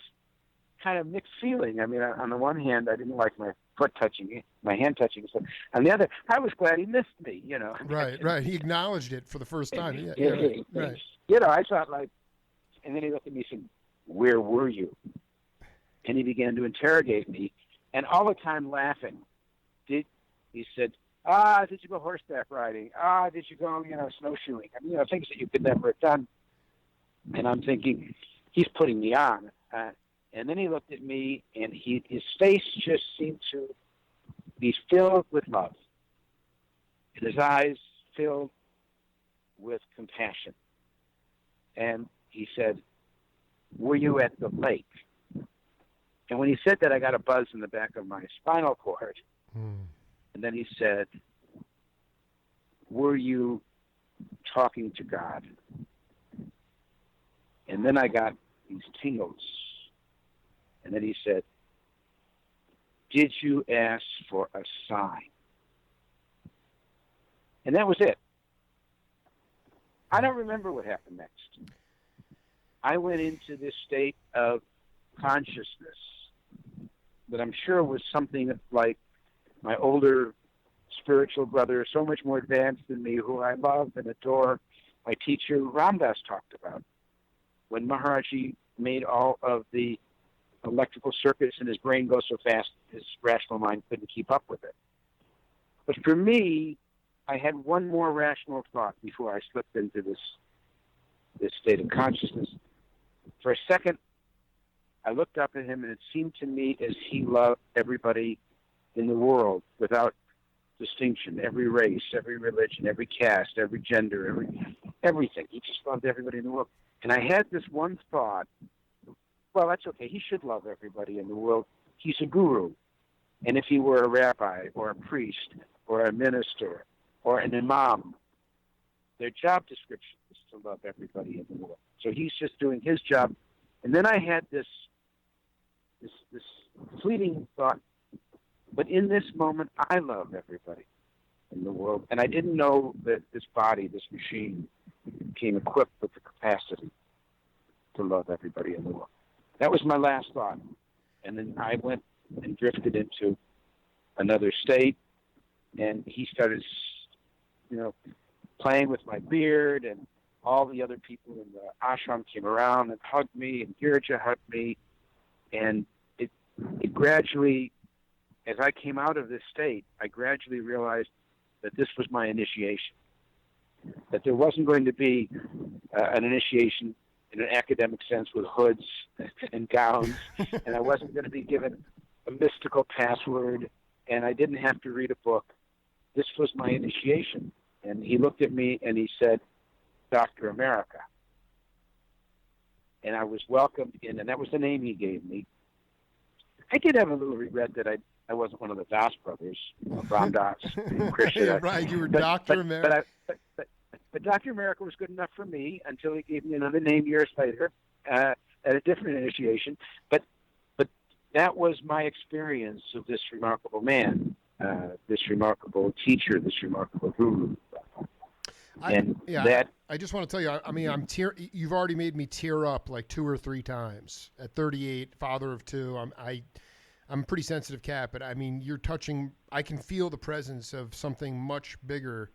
kind of mixed feeling. I mean, on the one hand, I didn't like my foot touching it, my hand touching it. On the other, I was glad he missed me, you know. Right. He acknowledged it for the first time. Right. You know, I thought and then he looked at me and said, "Where were you?" And he began to interrogate me, and all the time laughing. He said, did you go horseback riding? Did you go, snowshoeing? I mean, things that you could never have done. And I'm thinking, he's putting me on. And then he looked at me, and his face just seemed to be filled with love. And his eyes filled with compassion. And he said, "Were you at the lake?" And when he said that, I got a buzz in the back of my spinal cord. And then he said, "Were you talking to God?" And then I got these tingles. And then he said, "Did you ask for a sign?" And that was it. I don't remember what happened next. I went into this state of consciousness that I'm sure was something like my older spiritual brother, so much more advanced than me, who I love and adore, my teacher Ramdas talked about. When Maharaji made all of the electrical circuits in his brain go so fast, his rational mind couldn't keep up with it. But for me, I had one more rational thought before I slipped into this state of consciousness. For a second, I looked up at him, and it seemed to me as he loved everybody in the world without distinction, every race, every religion, every caste, every gender, everything. He just loved everybody in the world. And I had this one thought, well, that's okay. He should love everybody in the world. He's a guru. And if he were a rabbi or a priest or a minister or an imam, their job description is to love everybody in the world. So he's just doing his job. And then I had this fleeting thought, but in this moment, I love everybody in the world. And I didn't know that this body, this machine, came equipped with the capacity to love everybody in the world. That was my last thought. And then I went and drifted into another state, and he started, playing with my beard, and all the other people in the ashram came around and hugged me, and Girija hugged me, and it gradually, as I came out of this state, I gradually realized that this was my initiation, that there wasn't going to be an initiation in an academic sense with hoods and gowns, and I wasn't going to be given a mystical password, and I didn't have to read a book. This was my initiation. And he looked at me and he said, Dr. America. And I was welcomed in, and that was the name he gave me. I did have a little regret that I wasn't one of the Das brothers, Ram Das and Krishna. Yeah, right, you were Dr. America. But Dr. America was good enough for me until he gave me another name years later at a different initiation. But that was my experience of this remarkable man, this remarkable teacher, this remarkable guru. I just want to tell you, I mean, you've already made me tear up like 2 or 3 times. At 38, father of 2, I'm a pretty sensitive cat, but I mean, you're touching. I can feel the presence of something much bigger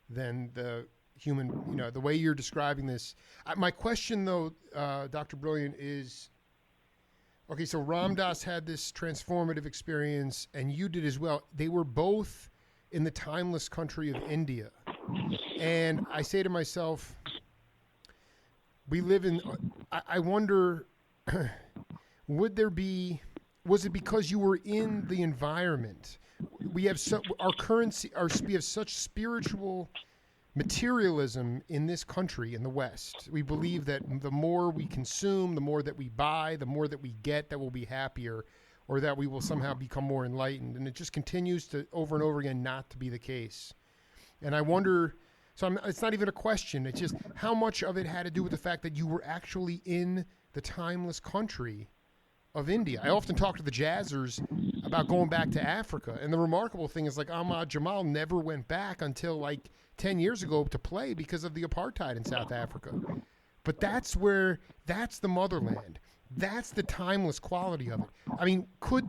than the human. You know, the way you're describing this. My question, though, Dr. Brilliant, is okay. So Ram Dass had this transformative experience, and you did as well. They were both in the timeless country of India. And I say to myself, we live in, I wonder, was it because you were in the environment? We have we have such spiritual materialism in this country, in the West. We believe that the more we consume, the more that we buy, the more that we get, that we'll be happier, or that we will somehow become more enlightened. And it just continues to, over and over again, not to be the case. And I wonder, it's not even a question. It's just how much of it had to do with the fact that you were actually in the timeless country of India. I often talk to the jazzers about going back to Africa. And the remarkable thing is, like, Ahmad Jamal never went back until like 10 years ago to play because of the apartheid in South Africa. But that's the motherland. That's the timeless quality of it. I mean, would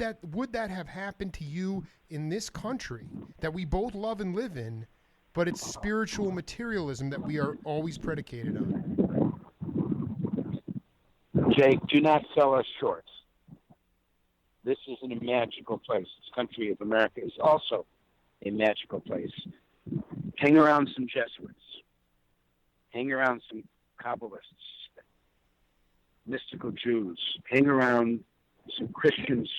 that have happened to you in this country that we both love and live in, but it's spiritual materialism that we are always predicated on? Jake, do not sell us short. This isn't a magical place. This country of America is also a magical place. Hang around some Jesuits. Hang around some Kabbalists, mystical Jews. Hang around some Christians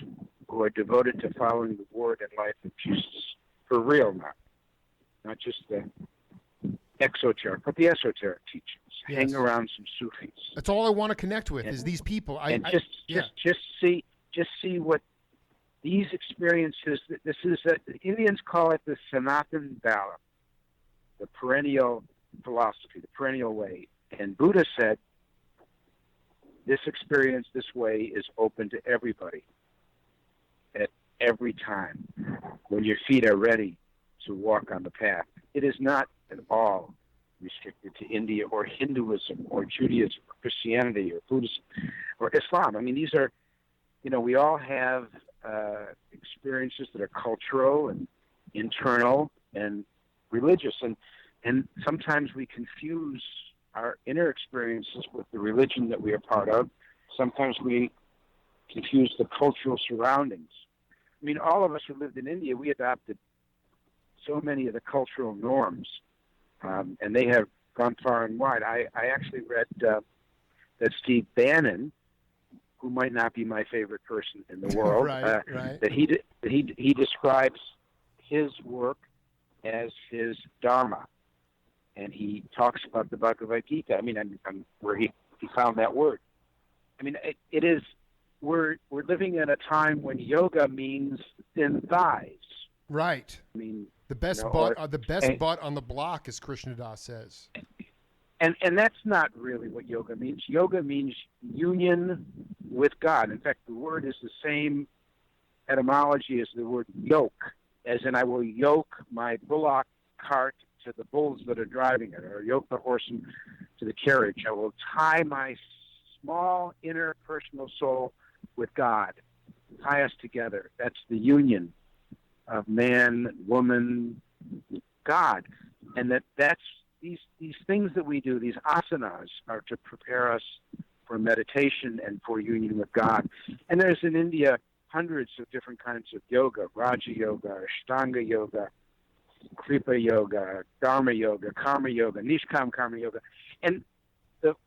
who are devoted to following the word and life of Jesus. For real now. Not just the exoteric, but the esoteric teachings. Yes. Hang around some Sufis. That's all I want to connect with is these people. Just see what these experiences. This is the Indians call it the Sanatan Dharma, the perennial philosophy, the perennial way. And Buddha said, this experience, this way, is open to everybody at every time when your feet are ready to walk on the path. It is not at all restricted to India or Hinduism or Judaism or Christianity or Buddhism or Islam. I mean, these are, we all have experiences that are cultural and internal and religious. And sometimes we confuse our inner experiences with the religion that we are part of. Sometimes we confuse the cultural surroundings. I mean, all of us who lived in India, we adopted so many of the cultural norms, and they have gone far and wide. I actually read that Steve Bannon, who might not be my favorite person in the world, right. that he describes his work as his dharma, and he talks about the Bhagavad Gita. I mean, where he found that word. I mean, it is. We're living in a time when yoga means thin thighs. Right. I mean, the best butt on the block, as Krishnadas says. And that's not really what yoga means. Yoga means union with God. In fact, the word is the same etymology as the word yoke, as in I will yoke my bullock cart to the bulls that are driving it, or yoke the horse to the carriage. I will tie my small inner personal soul with God, tie us together. That's the union of man, woman, God. And that's these things that we do, these asanas, are to prepare us for meditation and for union with God. And there's in India hundreds of different kinds of yoga: Raja Yoga, Ashtanga Yoga, Kripa Yoga, Dharma Yoga, Karma Yoga, Nishkam Karma Yoga. And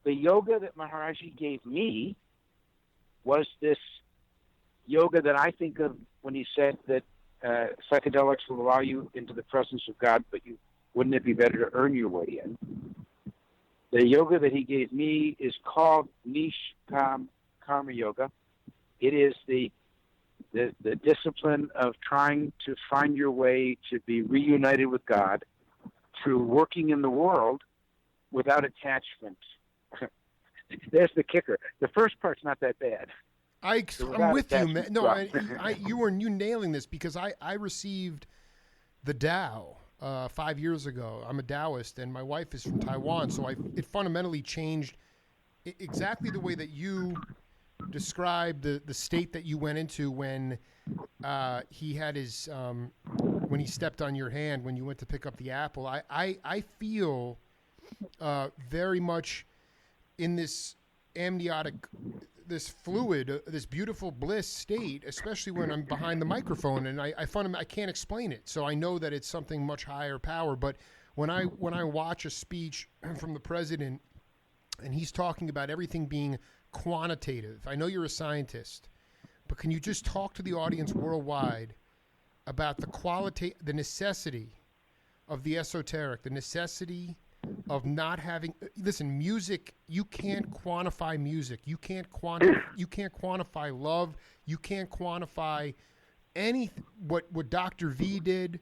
the yoga that Maharaji gave me was this yoga that I think of when he said that psychedelics will allow you into the presence of God, but wouldn't it be better to earn your way in? The yoga that he gave me is called Karma Yoga. It is the discipline of trying to find your way to be reunited with God through working in the world without attachment. There's the kicker. The first part's not that bad. I'm with you, man. No, you nailing this, because I received the Tao 5 years ago. I'm a Taoist, and my wife is from Taiwan, so it fundamentally changed exactly the way that you described the state that you went into when he had his when he stepped on your hand when you went to pick up the apple. I feel very much in this amniotic, this fluid, this beautiful bliss state, especially when I'm behind the microphone, and I can't explain it. So I know that it's something much higher power. But when I watch a speech from the president, and he's talking about everything being quantitative, I know you're a scientist, but can you just talk to the audience worldwide about the necessity of the esoteric, the necessity of not having, listen, music, you can't quantify music. You can't quantify love. You can't quantify what Dr. V did.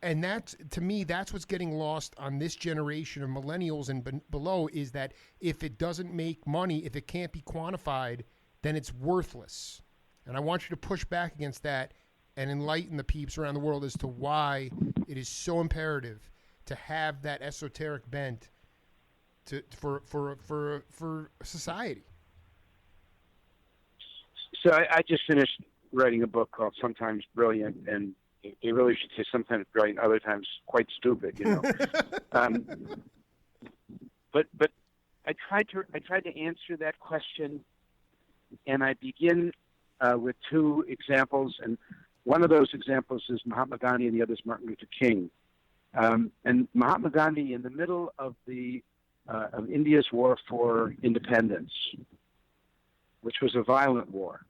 And that's, to me, that's what's getting lost on this generation of millennials and below, is that if it doesn't make money, if it can't be quantified, then it's worthless. And I want you to push back against that and enlighten the peeps around the world as to why it is so imperative to have that esoteric bent for society. So I just finished writing a book called Sometimes Brilliant, and you really should say sometimes brilliant, other times quite stupid, you know. But I tried to answer that question, and I begin with two examples, and one of those examples is Mahatma Gandhi, and the other is Martin Luther King. And Mahatma Gandhi, in the middle of of India's war for independence, which was a violent war,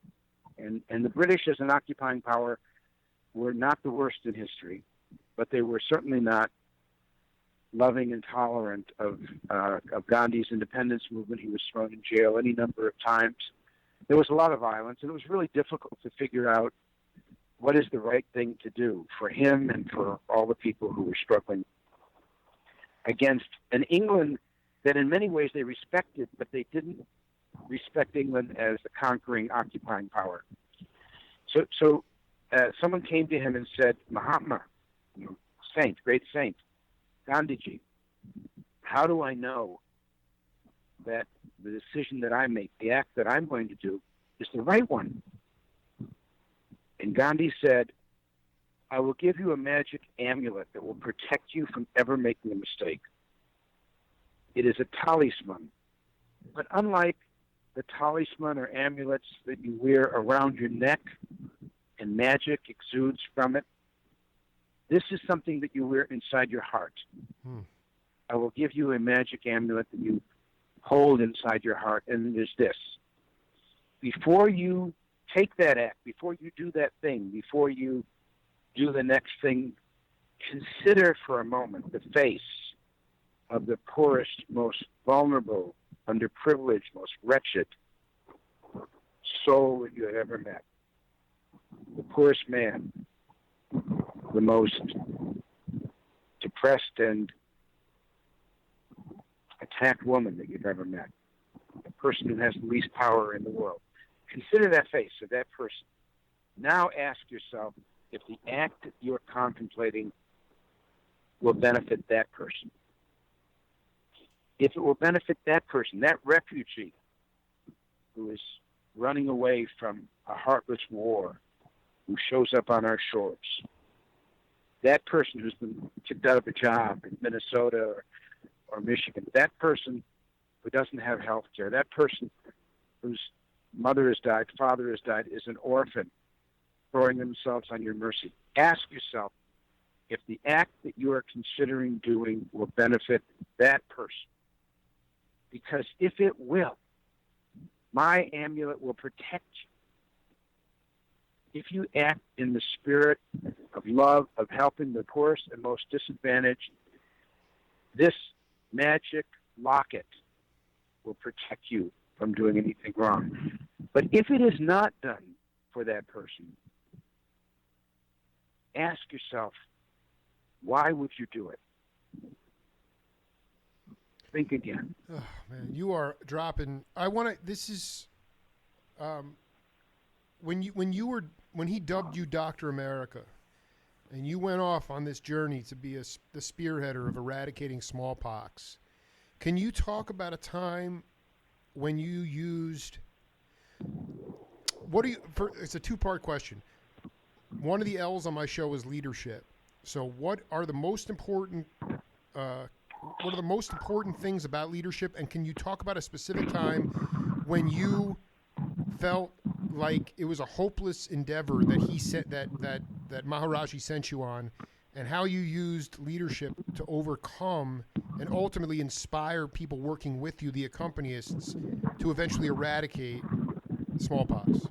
and the British as an occupying power were not the worst in history, but they were certainly not loving and tolerant of Gandhi's independence movement. He was thrown in jail any number of times. There was a lot of violence, and it was really difficult to figure out what is the right thing to do for him and for all the people who were struggling against an England that in many ways they respected, but they didn't respect England as the conquering, occupying power. So someone came to him and said, Mahatma, saint, great saint, Gandhiji, how do I know that the decision that I make, the act that I'm going to do, is the right one? And Gandhi said, I will give you a magic amulet that will protect you from ever making a mistake. It is a talisman. But unlike the talisman or amulets that you wear around your neck and magic exudes from it, this is something that you wear inside your heart. I will give you a magic amulet that you hold inside your heart, and it is this. Before you take that act, before you do that thing, before you do the next thing, consider for a moment the face of the poorest, most vulnerable, underprivileged, most wretched soul that you have ever met. The poorest man, the most depressed and attacked woman that you've ever met, the person who has the least power in the world. Consider that face of that person. Now ask yourself if the act that you're contemplating will benefit that person. If it will benefit that person, that refugee who is running away from a heartless war, who shows up on our shores, that person who's been kicked out of a job in Minnesota or Michigan, that person who doesn't have health care, that person whose mother has died, father has died, is an orphan, throwing themselves on your mercy. Ask yourself if the act that you are considering doing will benefit that person. because if it will, my amulet will protect you. If you act in the spirit of love, of helping the poorest and most disadvantaged, this magic locket will protect you from doing anything wrong. But if it is not done for that person, ask yourself, why would you do it? Think again. Oh, man, you are dropping. I want to. This is when he dubbed you Dr. America, and you went off on this journey to be the spearheader of eradicating smallpox. Can you talk about a time when you used? It's a two-part question. One of the L's on my show is leadership. So, what are the most important? What are the most important things about leadership? And can you talk about a specific time when you felt like it was a hopeless endeavor that he said that Maharaji sent you on, and how you used leadership to overcome and ultimately inspire people working with you, the accompanists, to eventually eradicate smallpox?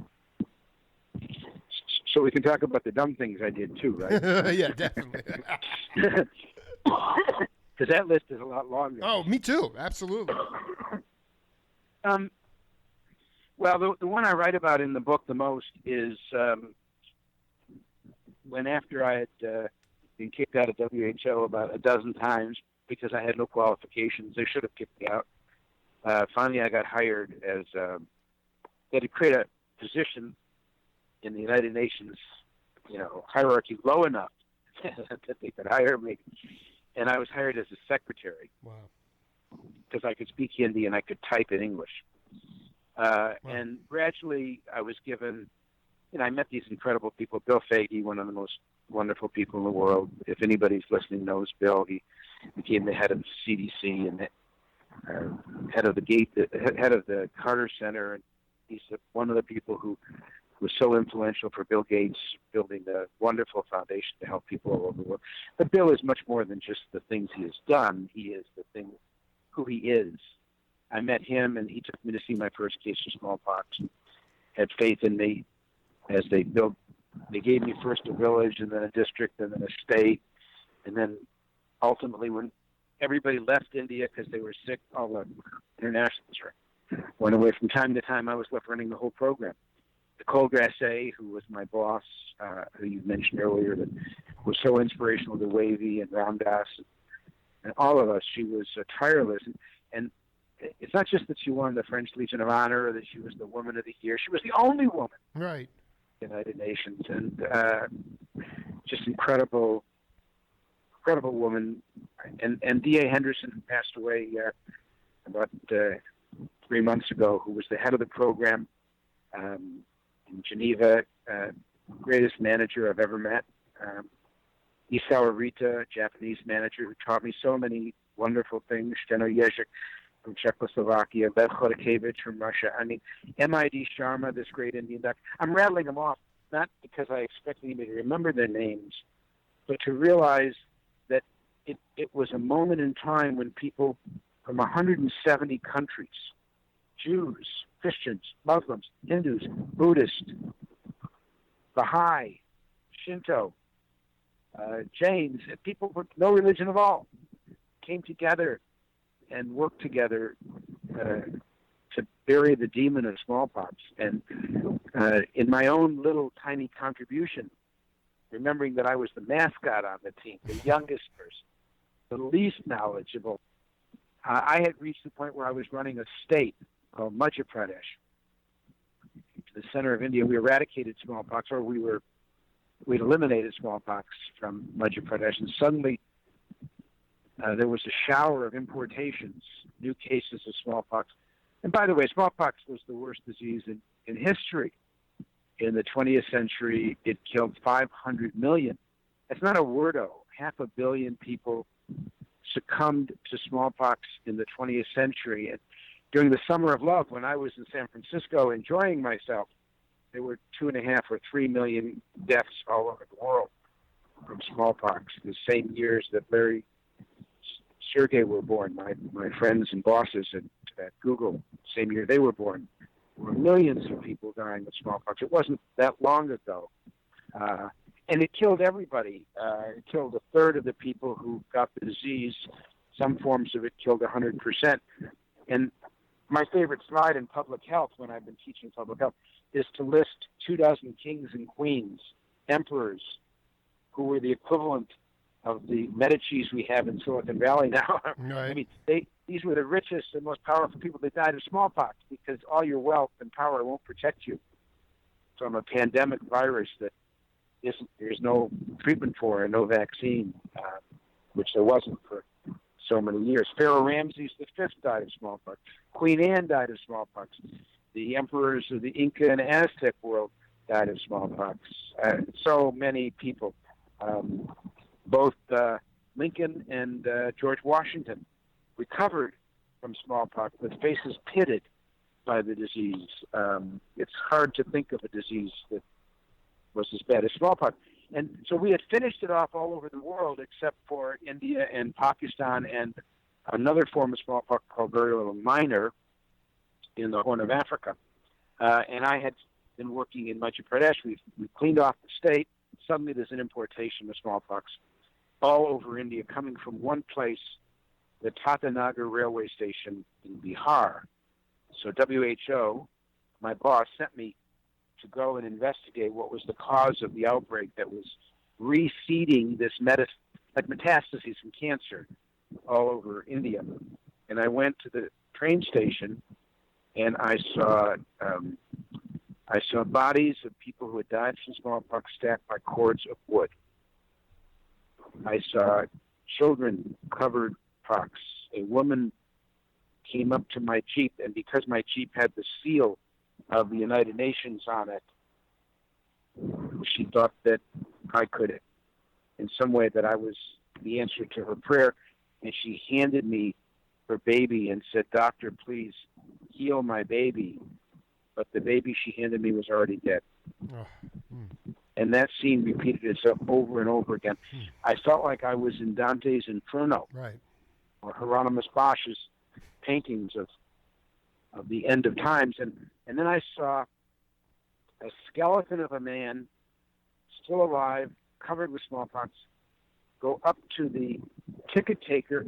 So we can talk about the dumb things I did too, right? Yeah, definitely. Because that list is a lot longer. Oh, me too. Absolutely. Well, the one I write about in the book the most is when after I had been kicked out of WHO about a dozen times because I had no qualifications. They should have kicked me out. Finally, I got hired as they had to create a position in the United Nations, hierarchy low enough that they could hire me. And I was hired as a secretary. Wow. Because I could speak Hindi and I could type in English. Wow. And gradually I was given, I met these incredible people. Bill Fahey, one of the most wonderful people in the world. If anybody's listening knows Bill, he became the head of the CDC and the head of the Carter Center. And he's one of the people who was so influential for Bill Gates building the wonderful foundation to help people all over the world. But Bill is much more than just the things he has done. He is who he is. I met him, and he took me to see my first case of smallpox and had faith in me as they built. They gave me first a village and then a district and then a state. And then ultimately when everybody left India because they were sick, all the internationals went away. From time to time, I was left running the whole program. Nicole Grasset, who was my boss, who you mentioned earlier, that was so inspirational to Wavy and Ramdas and all of us. She was tireless. And it's not just that she won the French Legion of Honor or that she was the Woman of the Year. She was the only woman right. in the United Nations. And just incredible woman. And D.A. Henderson, who passed away about 3 months ago, who was the head of the program in Geneva, greatest manager I've ever met. Isao Rita, Japanese manager who taught me so many wonderful things. Steno Jezik from Czechoslovakia, Lev Chodakevich from Russia. I mean, M.I.D. Sharma, this great Indian doctor. I'm rattling them off, not because I expect anybody to remember their names, but to realize that it was a moment in time when people from 170 countries, Jews, Christians, Muslims, Hindus, Buddhists, Baha'i, Shinto, Jains, people with no religion at all, came together and worked together to bury the demon of smallpox. And in my own little tiny contribution, remembering that I was the mascot on the team, the youngest person, the least knowledgeable, I had reached the point where I was running a state called Madhya Pradesh, the center of India. We eradicated smallpox, or we'd eliminated smallpox from Madhya Pradesh, and suddenly there was a shower of importations, new cases of smallpox. And by the way, smallpox was the worst disease in history. In the 20th century, it killed 500 million. That's not a wordo. 500 million people succumbed to smallpox in the 20th century. And during the Summer of Love, when I was in San Francisco enjoying myself, there were 2.5 or 3 million deaths all over the world from smallpox. The same years that Larry, Sergey were born, my friends and bosses at to that. Google, same year they were born, there were millions of people dying of smallpox. It wasn't that long ago. And it killed everybody. It killed a third of the people who got the disease. Some forms of it killed 100%. And my favorite slide in public health, when I've been teaching public health, is to list 24 kings and queens, emperors, who were the equivalent of the Medicis we have in Silicon Valley now. Right. I mean, these were the richest and most powerful people that died of smallpox, because all your wealth and power won't protect you from a pandemic virus that there's no treatment for and no vaccine, which there wasn't for so many years. Pharaoh Ramses V died of smallpox. Queen Anne died of smallpox. The emperors of the Inca and Aztec world died of smallpox. So many people. Both Lincoln and George Washington recovered from smallpox with faces pitted by the disease. It's hard to think of a disease that was as bad as smallpox. And so we had finished it off all over the world except for India and Pakistan and another form of smallpox called variola minor in the Horn of Africa. And I had been working in Madhya Pradesh. We cleaned off the state. Suddenly there's an importation of smallpox all over India, coming from one place, the Tatanagar railway station in Bihar. So WHO, my boss, sent me to go and investigate what was the cause of the outbreak that was reseeding this like metastases from cancer all over India. And I went to the train station, and I saw bodies of people who had died from smallpox stacked by cords of wood. I saw children covered pox. A woman came up to my Jeep, and because my Jeep had the seal of the United Nations on it, she thought that I could, in some way, that I was the answer to her prayer, and she handed me her baby and said, "Doctor, please heal my baby." But the baby she handed me was already dead. Oh. And that scene repeated itself over and over again. I felt like I was in Dante's Inferno, right, or Hieronymus Bosch's paintings of the end of times. And then I saw a skeleton of a man, still alive, covered with smallpox, go up to the ticket taker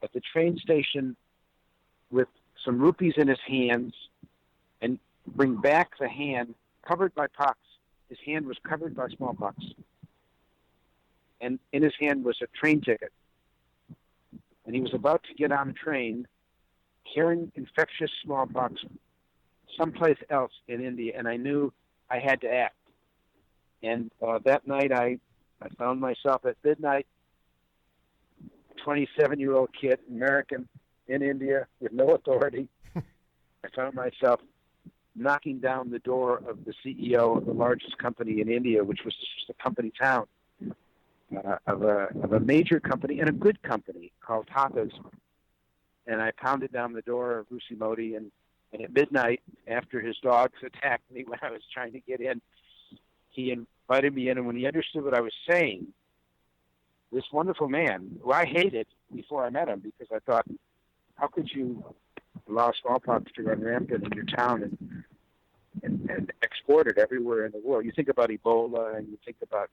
at the train station with some rupees in his hands and bring back the hand covered by pox. His hand was covered by smallpox. And in his hand was a train ticket. And he was about to get on a train carrying infectious smallpox someplace else in India, and I knew I had to act. And that night I found myself at midnight, a 27-year-old kid, American, in India with no authority. I found myself knocking down the door of the CEO of the largest company in India, which was just a company town, of a major company and a good company called Tatas. And I pounded down the door of Rusi Modi, and at midnight, after his dogs attacked me when I was trying to get in, he invited me in, and when he understood what I was saying, this wonderful man, who I hated before I met him, because I thought, how could you allow smallpox to run rampant in your town and export it everywhere in the world? You think about Ebola, and you think about,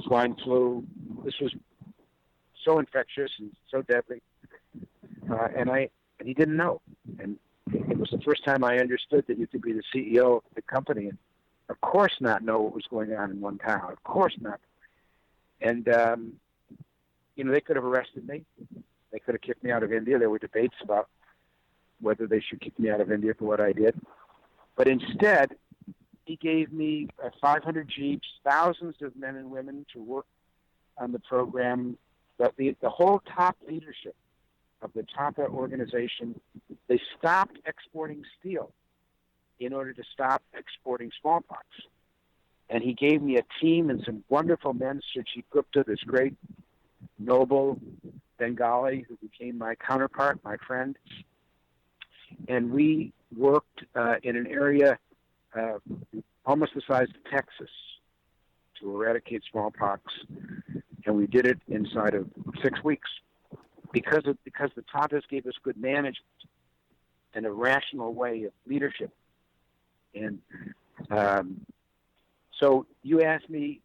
swine flu. This was so infectious and so deadly. And he didn't know. And it was the first time I understood that you could be the CEO of the company and, of course, not know what was going on in one town. Of course not. And, they could have arrested me. They could have kicked me out of India. There were debates about whether they should kick me out of India for what I did. But instead, he gave me 500 Jeeps, thousands of men and women to work on the program. But the whole top leadership of the Tata organization, they stopped exporting steel in order to stop exporting smallpox. And he gave me a team and some wonderful men, Suchi Gupta, this great noble Bengali who became my counterpart, my friend. And we worked in an area almost the size of Texas to eradicate smallpox. And we did it inside of 6 weeks. Because the Tatas gave us good management and a rational way of leadership. And so you asked me.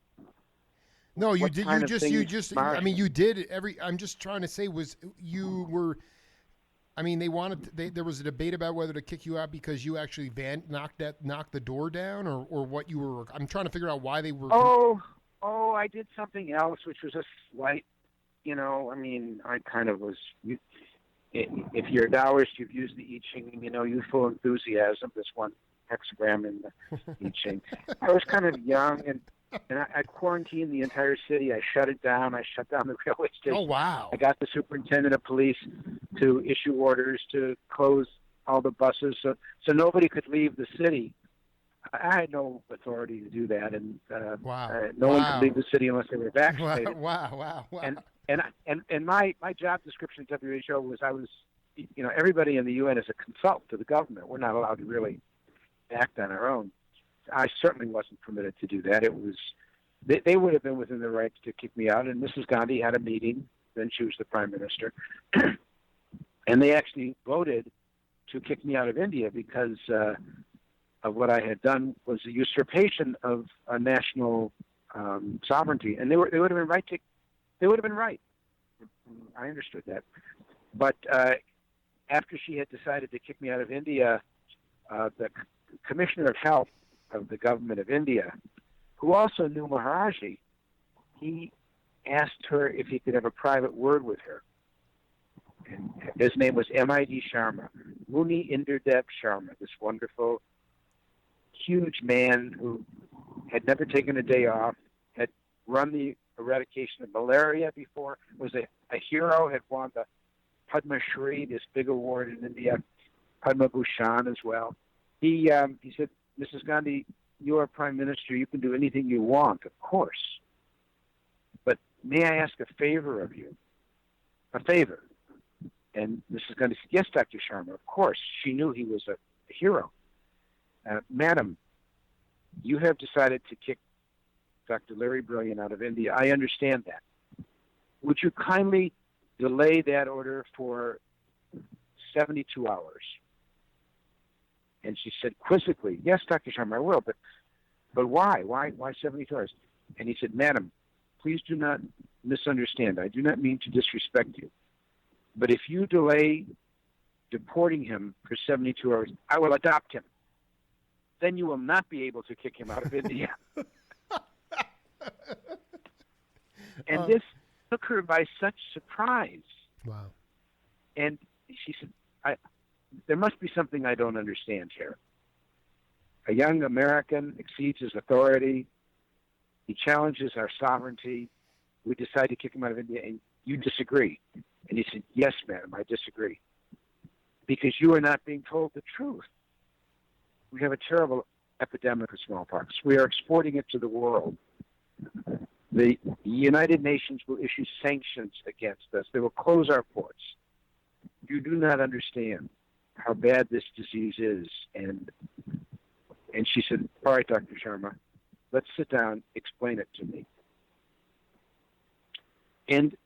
No, you what did. kind You of just. things You just. I Martian- mean, you did every. I'm just trying to say was you were. I mean, they wanted. There was a debate about whether to kick you out because you actually knocked the door down, or what you were. I'm trying to figure out why they were. Oh, I did something else, which was a slight. I mean, I kind of was. If you're a Taoist, you've used the I Ching. Youthful enthusiasm. This one hexagram in the I Ching. I was kind of young, and I quarantined the entire city. I shut it down. I shut down the railway station. Oh, wow. I got the superintendent of police to issue orders to close all the buses so nobody could leave the city. I had no authority to do that, and no one could leave the city unless they were vaccinated. Wow. And my job description at WHO was I was, everybody in the UN is a consultant to the government. We're not allowed to really act on our own. I certainly wasn't permitted to do that. It was they would have been within their rights to kick me out. And Mrs. Gandhi had a meeting. Then she was the prime minister, and they actually voted to kick me out of India because of what I had done was a usurpation of a national sovereignty, and they would have been right. They would have been right. I understood that, but after she had decided to kick me out of India, the Commissioner of Health of the government of India, who also knew Maharaji, he asked her if he could have a private word with her. And his name was M.I.D. Sharma, Muni Inderdev Sharma, this wonderful, huge man who had never taken a day off, had run the eradication of malaria before, was a hero, had won the Padma Shri, this big award in India, Padma Bhushan as well. He said, Mrs. Gandhi, you are prime minister. You can do anything you want, of course. But may I ask a favor of you? A favor. And Mrs. Gandhi said, yes, Dr. Sharma, of course. She knew he was a hero. Madam, you have decided to kick Dr. Larry Brilliant out of India. I understand that. Would you kindly delay that order for 72 hours? And she said quizzically, yes, Dr. Sharma, I will, but why? Why 72 hours? And he said, madam, please do not misunderstand. I do not mean to disrespect you. But if you delay deporting him for 72 hours, I will adopt him. Then you will not be able to kick him out of India. And this took her by such surprise. Wow. And she said, there must be something I don't understand here. A young American exceeds his authority. He challenges our sovereignty. We decide to kick him out of India, and you disagree. And he said, yes, madam, I disagree. Because you are not being told the truth. We have a terrible epidemic of smallpox. We are exporting it to the world. The United Nations will issue sanctions against us. They will close our ports. You do not understand how bad this disease is. And she said, all right, Dr. Sharma, let's sit down, explain it to me. And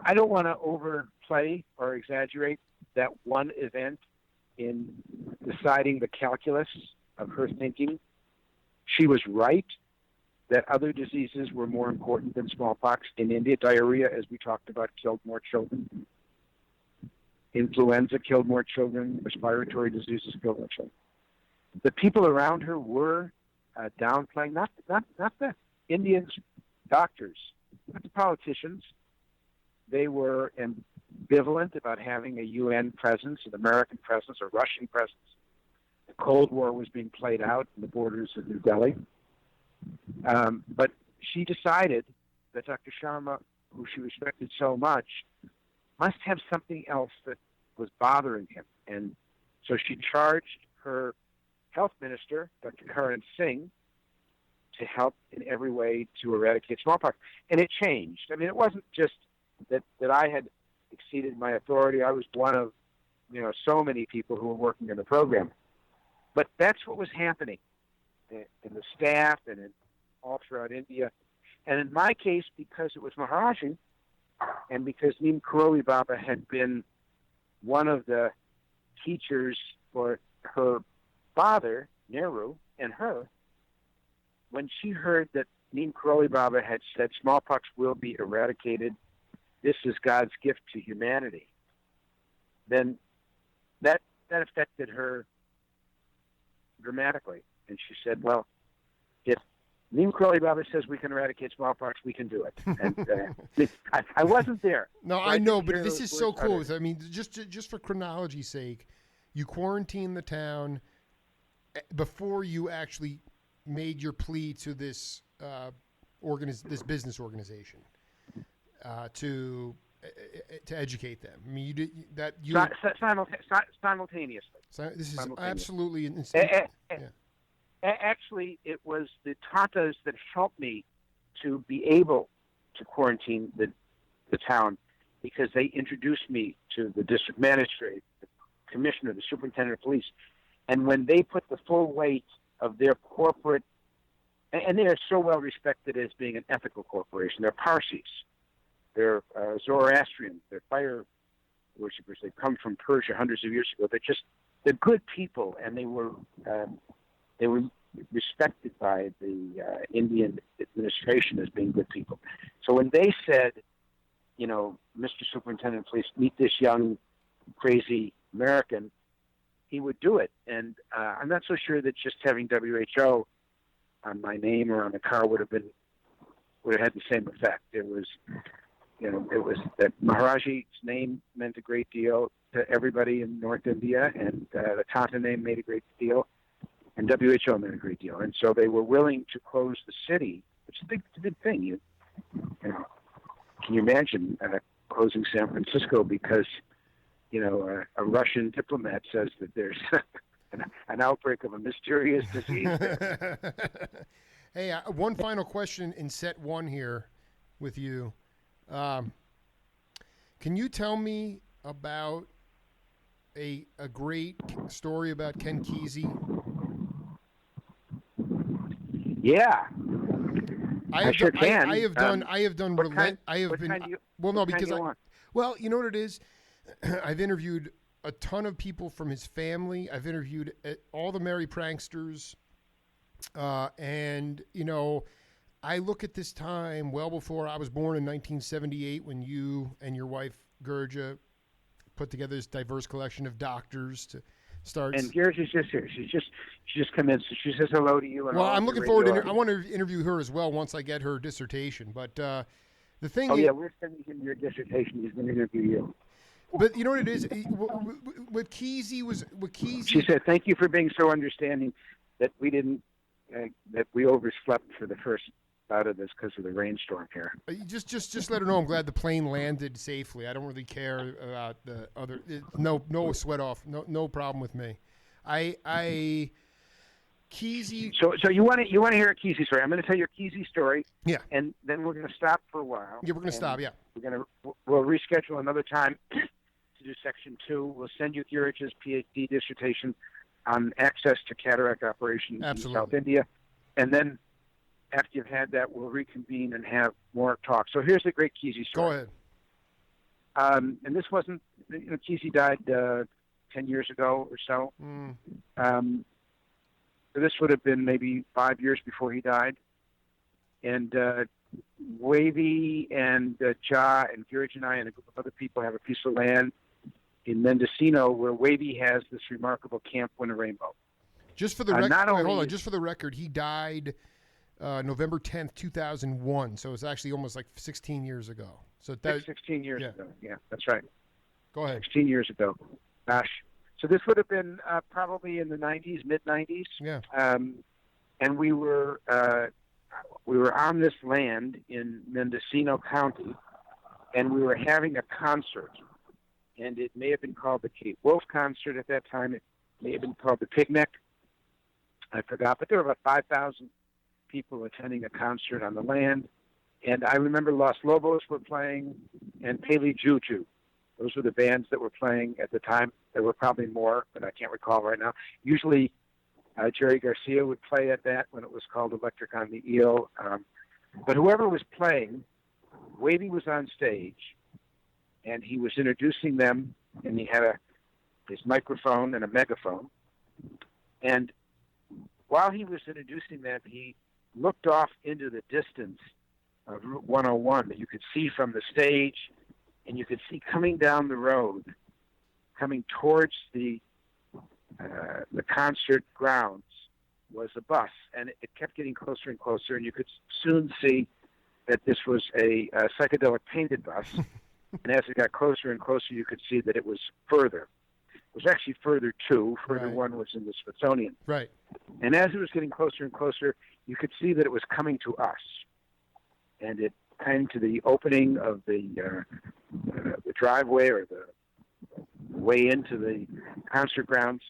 I don't want to overplay or exaggerate that one event in deciding the calculus of her thinking. She was right that other diseases were more important than smallpox. In India, diarrhea, as we talked about, killed more children. Influenza killed more children. Respiratory diseases killed more children. The people around her were downplaying, not the Indian doctors, not the politicians. They were ambivalent about having a UN presence, an American presence, a Russian presence. The Cold War was being played out in the borders of New Delhi. But she decided that Dr. Sharma, who she respected so much, must have something else that was bothering him. And so she charged her health minister, Dr. Karan Singh, to help in every way to eradicate smallpox. And it changed. I mean, it wasn't just that I had exceeded my authority. I was one of, so many people who were working in the program. But that's what was happening in the staff and all throughout India. And in my case, because it was Maharaji, and because Neem Karoli Baba had been one of the teachers for her father, Nehru, and her, when she heard that Neem Karoli Baba had said smallpox will be eradicated, this is God's gift to humanity, then that affected her dramatically. And she said, well, if Neem Karoli Baba says we can eradicate smallpox, we can do it. And I wasn't there. No, So I know, but hear this those is so words cool. uttered. I mean, just for chronology's sake, you quarantined the town before you actually made your plea to this this business organization to educate them. I mean, you did that. You Simultaneously. this is simultaneously. absolutely insane. Actually, it was the Tatas that helped me to be able to quarantine the town, because they introduced me to the district magistrate, the commissioner, the superintendent of police. And when they put the full weight of their corporate, and they are so well respected as being an ethical corporation, they're Parsis, they're Zoroastrian, they're fire worshippers. They come from Persia hundreds of years ago. They're good people, and they were respected by the Indian administration as being good people. So when they said, you know, Mr. Superintendent, please meet this young, crazy American, he would do it. And I'm not so sure that just having WHO on my name or on the car would have had the same effect. It was that Maharaji's name meant a great deal to everybody in North India, and the Tata name made a great deal, and WHO meant a great deal. And so they were willing to close the city, which is a big thing. You know, can you imagine closing San Francisco because, you know, a Russian diplomat says that there's an outbreak of a mysterious disease there. Hey, one final question in set one here with you. Can you tell me about a great story about Ken Kesey? Yeah. I sure can. I have done. What kind You know what it is? I've interviewed a ton of people from his family. I've interviewed all the merry pranksters. And, you know, I look at this time well before I was born in 1978 when you and your wife, Girija, put together this diverse collection of doctors to start. And Girija's just here. She's just come in. So she says hello to you. And well, all I'm the looking forward to. radio I want to interview her as well once I get her dissertation. But the thing Oh is, yeah, we're sending him your dissertation. He's going to interview you. but you know what it is? What Kesey. She said, "Thank you for being so understanding that we didn't that we overslept for the first bout of this because of the rainstorm here." Just let her know I'm glad the plane landed safely. I don't really care about the other. No sweat off. No problem with me. Kesey. So you want to hear a Kesey story? I'm going to tell you a Kesey story. Yeah. And then we're going to stop for a while. Yeah, we're going to stop. Yeah. We'll reschedule another time to do section 2. We'll send you Girija's PhD dissertation on access to cataract operations in South India, and then after you've had that, we'll reconvene and have more talk. So here's the great Kesey story. Go ahead. And this wasn't, Kesey died 10 years ago or so. So this would have been maybe 5 years before he died. And Wavy and Ja and Girija and I and a group of other people have a piece of land in Mendocino where Wavy has this remarkable Camp Winnarainbow. Just for the record, just for the record, he died November 10th, 2001. So it's actually almost like 16 years ago. So 16 years ago. Yeah, that's right. Go ahead. 16 years ago. Gosh. So this would have been probably in the 90s, mid-90s. Yeah. And we were on this land in Mendocino County, and we were having a concert. And it may have been called the Kate Wolf concert at that time. It may have been called the Picnic. I forgot. But there were about 5,000 people attending a concert on the land. And I remember Los Lobos were playing and Pele Juju. Those were the bands that were playing at the time. There were probably more, but I can't recall right now. Usually Jerry Garcia would play at that when it was called Electric on the Eel. But whoever was playing, Wavy was on stage, and he was introducing them, and he had his microphone and a megaphone. And while he was introducing them, he looked off into the distance of Route 101 that you could see from the stage, and you could see coming down the road, coming towards the concert grounds, was a bus, and it kept getting closer and closer, and you could soon see that this was a psychedelic-painted bus. And as it got closer and closer, you could see that it was further. It was actually FURTHUR II. FURTHUR Right. I was in the Smithsonian. Right. And as it was getting closer and closer, you could see that it was coming to us. And it came to the opening of the driveway or the way into the concert grounds,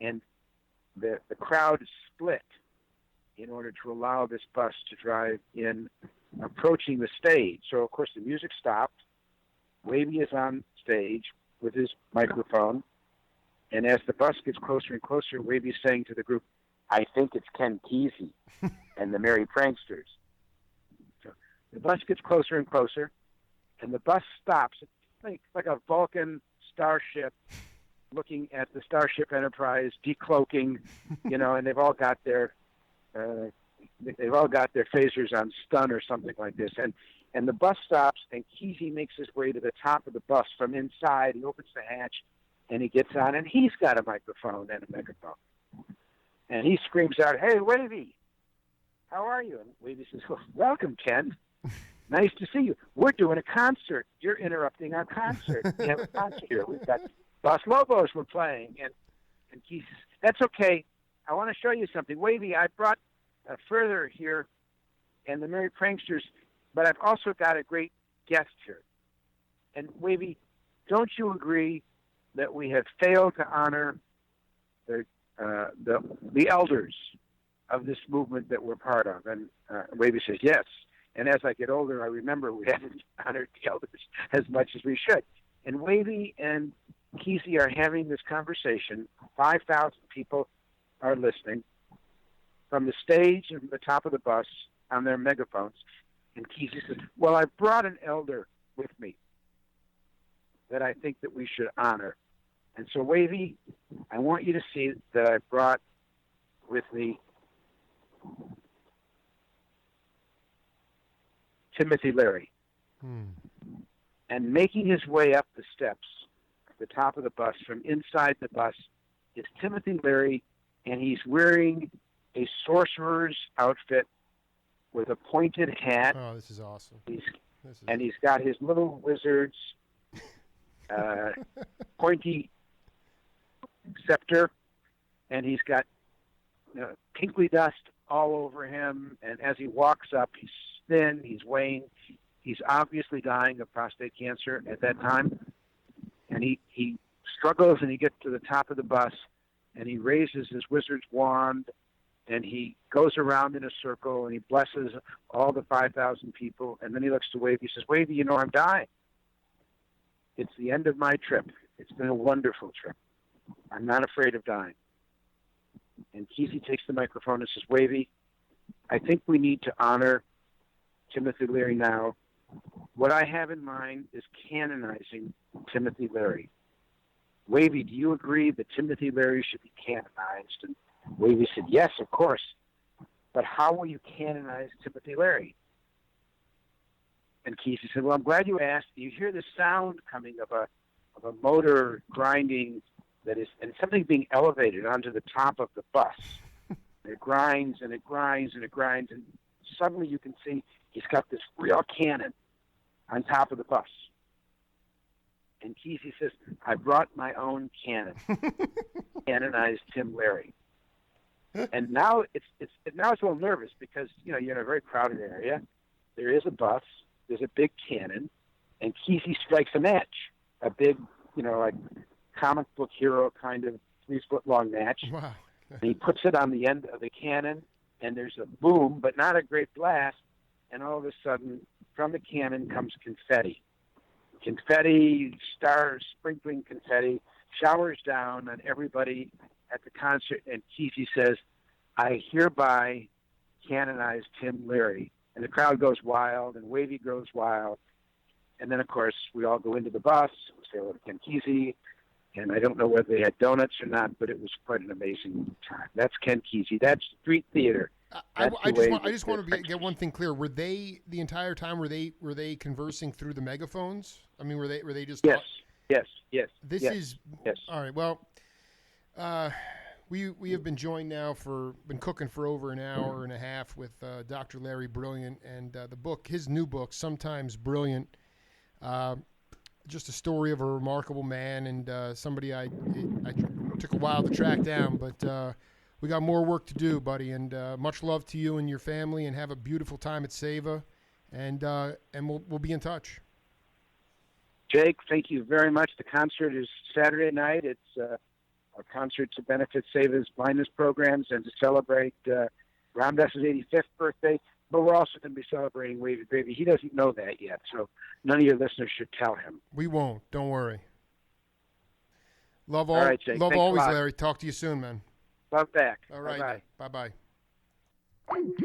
and the crowd split in order to allow this bus to drive in, approaching the stage. So, of course, the music stopped. Wavy is on stage with his microphone, and as the bus gets closer and closer, Wavy's saying to the group, "I think it's Ken Kesey and the Merry Pranksters." So the bus gets closer and closer, and the bus stops. It's like a Vulcan starship looking at the Starship Enterprise decloaking, and they've all got their phasers on stun or something like this. And the bus stops, and Kesey makes his way to the top of the bus from inside. He opens the hatch, and he gets on, and he's got a microphone and a megaphone. And he screams out, "Hey, Wavy, how are you?" And Wavy says, "Well, welcome, Ken. Nice to see you. We're doing a concert. You're interrupting our concert. We have a concert here. We've got Los Lobos we're playing." And Kesey says, "That's okay. I want to show you something. Wavy, I brought FURTHUR here and the Merry Pranksters, but I've also got a great guest here. And Wavy, don't you agree that we have failed to honor the elders of this movement that we're part of?" And Wavy says, "Yes. And as I get older, I remember we haven't honored the elders as much as we should." And Wavy and Kesey are having this conversation. 5,000 people are listening from the stage and from the top of the bus on their megaphones. And Kesey says, "Well, I brought an elder with me that I think that we should honor. And so, Wavy, I want you to see that I brought with me Timothy Leary." And making his way up the steps at the top of the bus, from inside the bus, is Timothy Leary, and he's wearing a sorcerer's outfit with a pointed hat. Oh, this is awesome. He's got his little wizard's pointy scepter, and he's got pinkly dust all over him. And as he walks up, he's thin, he's weighing. He's obviously dying of prostate cancer at that time. And he struggles, and he gets to the top of the bus, and he raises his wizard's wand, and he goes around in a circle, and he blesses all the 5,000 people. And then he looks to Wavy. He says, "Wavy, I'm dying. It's the end of my trip. It's been a wonderful trip. I'm not afraid of dying." And Kesey takes the microphone and says, "Wavy, I think we need to honor Timothy Leary now. What I have in mind is canonizing Timothy Leary. Wavy, do you agree that Timothy Leary should be canonized?" And Wavy said, "Yes, of course. But how will you canonize Timothy Leary?" And Kesey said, "Well, I'm glad you asked. You hear the sound coming of a motor grinding and something being elevated onto the top of the bus. And it grinds and it grinds and it grinds, and suddenly you can see he's got this real cannon on top of the bus." And Kesey says, "I brought my own cannon." Canonized Tim Leary. And now it's a little nervous because you're in a very crowded area. There is a bus. There's a big cannon, and Kesey strikes a match, a big, like comic book hero kind of 3-foot long match. Wow. And he puts it on the end of the cannon, and there's a boom, but not a great blast. And all of a sudden, from the cannon comes confetti. Confetti, stars, sprinkling confetti, showers down on everybody at the concert. And Kesey says, "I hereby canonize Tim Leary." And the crowd goes wild, and Wavy goes wild. And then, of course, we all go into the bus. We say hello to Ken Kesey. And I don't know whether they had donuts or not, but it was quite an amazing time. That's Ken Kesey. That's street theater. I just want to get one thing clear. Were they the entire time? Were they conversing through the megaphones? I mean, were they just? Yes. This yes, is yes. All right. Well, we have been joined now been cooking for over an hour and a half with Dr. Larry Brilliant, and his new book, Sometimes Brilliant. Just a story of a remarkable man and somebody I took a while to track down, but we got more work to do, buddy. And much love to you and your family, and have a beautiful time at Seva, and we'll be in touch. Jake, thank you very much. The concert is Saturday night. It's a concert to benefit Seva's blindness programs and to celebrate Ramdas's 85th birthday. But we're also going to be celebrating Wavy Baby. He doesn't know that yet, so none of your listeners should tell him. We won't. Don't worry. Love all right, Jake. Love Thanks always, Larry. Talk to you soon, man. Love back. All right. Bye-bye. Bye-bye.